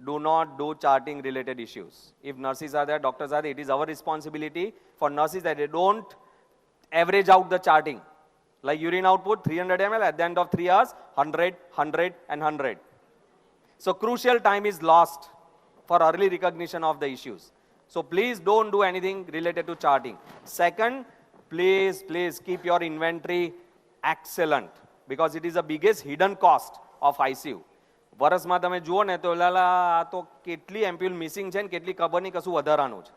do not do charting related issues. If nurses are there, doctors are there, it is our responsibility for nurses that they don't average out the charting. Like urine output 300 ml, at the end of 3 hours 100, 100 and 100. So crucial time is lost for early recognition of the issues. So please don't do anything related to charting. Second, please keep your inventory excellent, because it is the biggest hidden cost of ICU. વર્ષમાં તમે જુઓ ને તો લાલા આ તો કેટલી એમ્પ્યુલ મિસિંગ છે ને કેટલી ખબર નહીં કશું વધારાનું છે.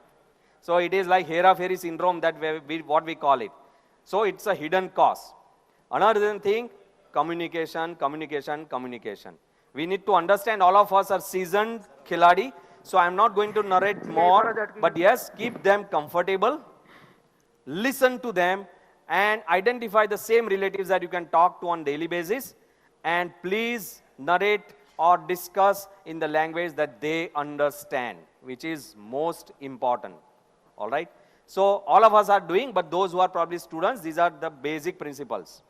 So it is like hera-fairy syndrome, that what we call it. So it's a hidden cost. Another thing, communication. We need to understand, all of us are seasoned khiladi, so I'm not going to narrate more, but yes, keep them comfortable, listen to them, and identify the same relatives that you can talk to on daily basis, and please narrate or discuss in the language that they understand, which is most important. All right? So all of us are doing, but those who are probably students, these are the basic principles.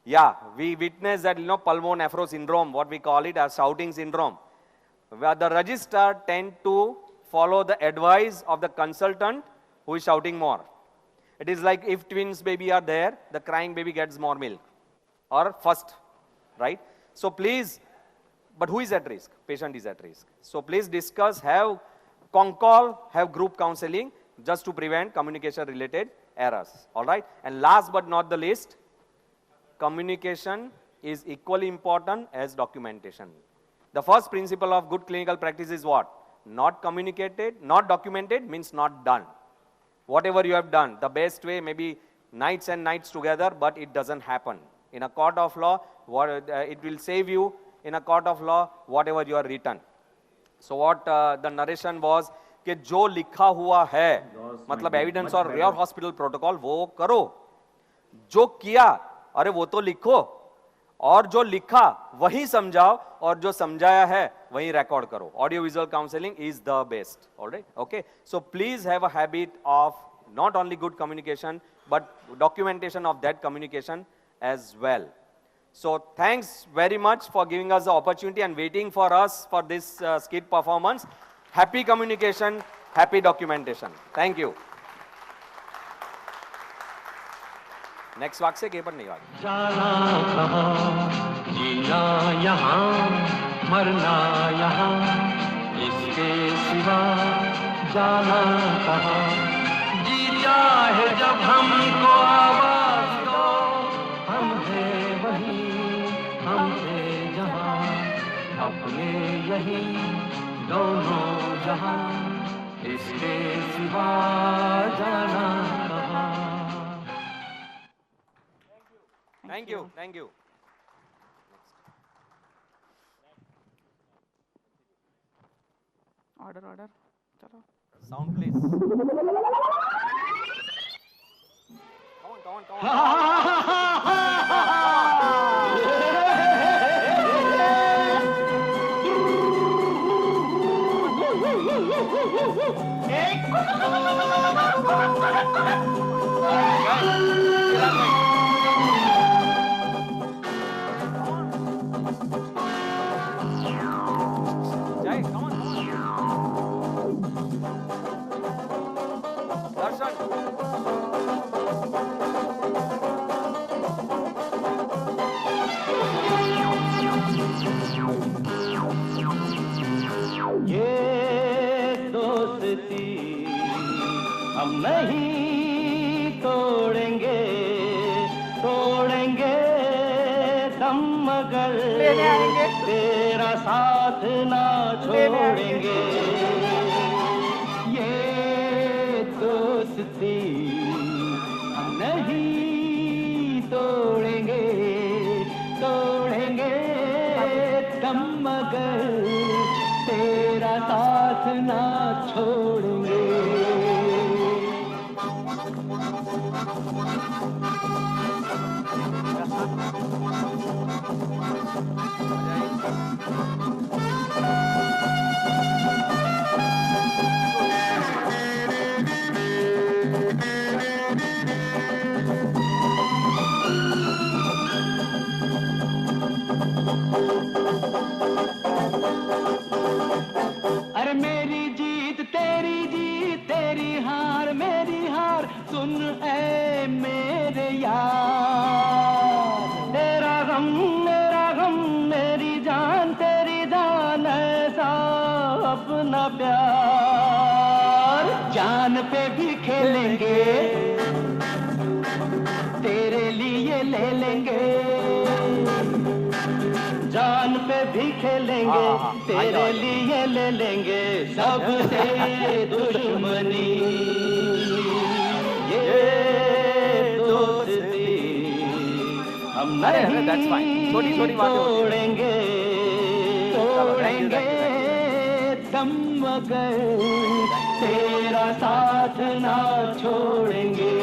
Yeah, we witness that, pulmonephro syndrome, what we call it as shouting syndrome, where the registrar tend to follow the advice of the consultant who is shouting more. It is like if twins baby are there, the crying baby gets more milk, or first, right? So please, but who is at risk? Patient is at risk. So please discuss, have con-call, have group counseling, just to prevent communication related errors, all right? And last but not the least, communication is equally important as documentation. The first principle of good clinical practice is what? Not communicated, not documented means not done. Whatever you have done, the best way maybe nights and nights together, but it doesn't happen. In a court of law, it will save you in a court of law whatever you are written. So what the narration was कि जो लिखा हुआ है, मतलब एविडेंस और योर हॉस्पिटल प्रोटोकॉल वो करो, जो किया अरे वो तो लिखो, और जो लिखा वही समझाओ, और जो समझाया है वही रिकॉर्ड करो. Audio visual counselling is the best. Alright, okay. So please have a habit of not only good communication but documentation of that communication as well. So thanks very much for giving us the opportunity and waiting for us for this skit performance. Happy communication, happy documentation. Thank you. Next वाक्य से के पर नहीं वाक्य. जाना कहाँ, जीना यहाँ, मरना यहाँ, इसके सिवा जाना कहाँ. जीता है जब हमको आवाज दो, हम हैं वहीं, हम हैं जहाँ, अपने यही दोनों जहाँ, इसके सिवा जाना कहाँ. Thank you. Thank you. Order order चलो. Sound please. Come on. Jai, come on. ये दोस्ती हम नहीं तोड़ेंगे, तोड़ेंगे दम मगर तेरा साथ ना छोड़ेंगे. ये दोस्ती हम नहीं तोड़ेंगे, तोड़ेंगे दम मगर तेरा साथ ना छोड़ेंगे. अरे मेरी जीत तेरी जीत, तेरी हार मेरी हार, सुन ऐ मेरे यार. तेरा गम मेरी जान, तेरी जान ऐसा अपना प्यार. जान पे भी खेलेंगे, तेरे लिए ले लेंगे. जान पे भी खेलेंगे, तेरे लिए ले लेंगे सबसे दुश्मनी. ये दोस्ती हम नहीं तोड़ेंगे, तोड़ेंगे दम मगर तेरा साथ ना छोड़ेंगे.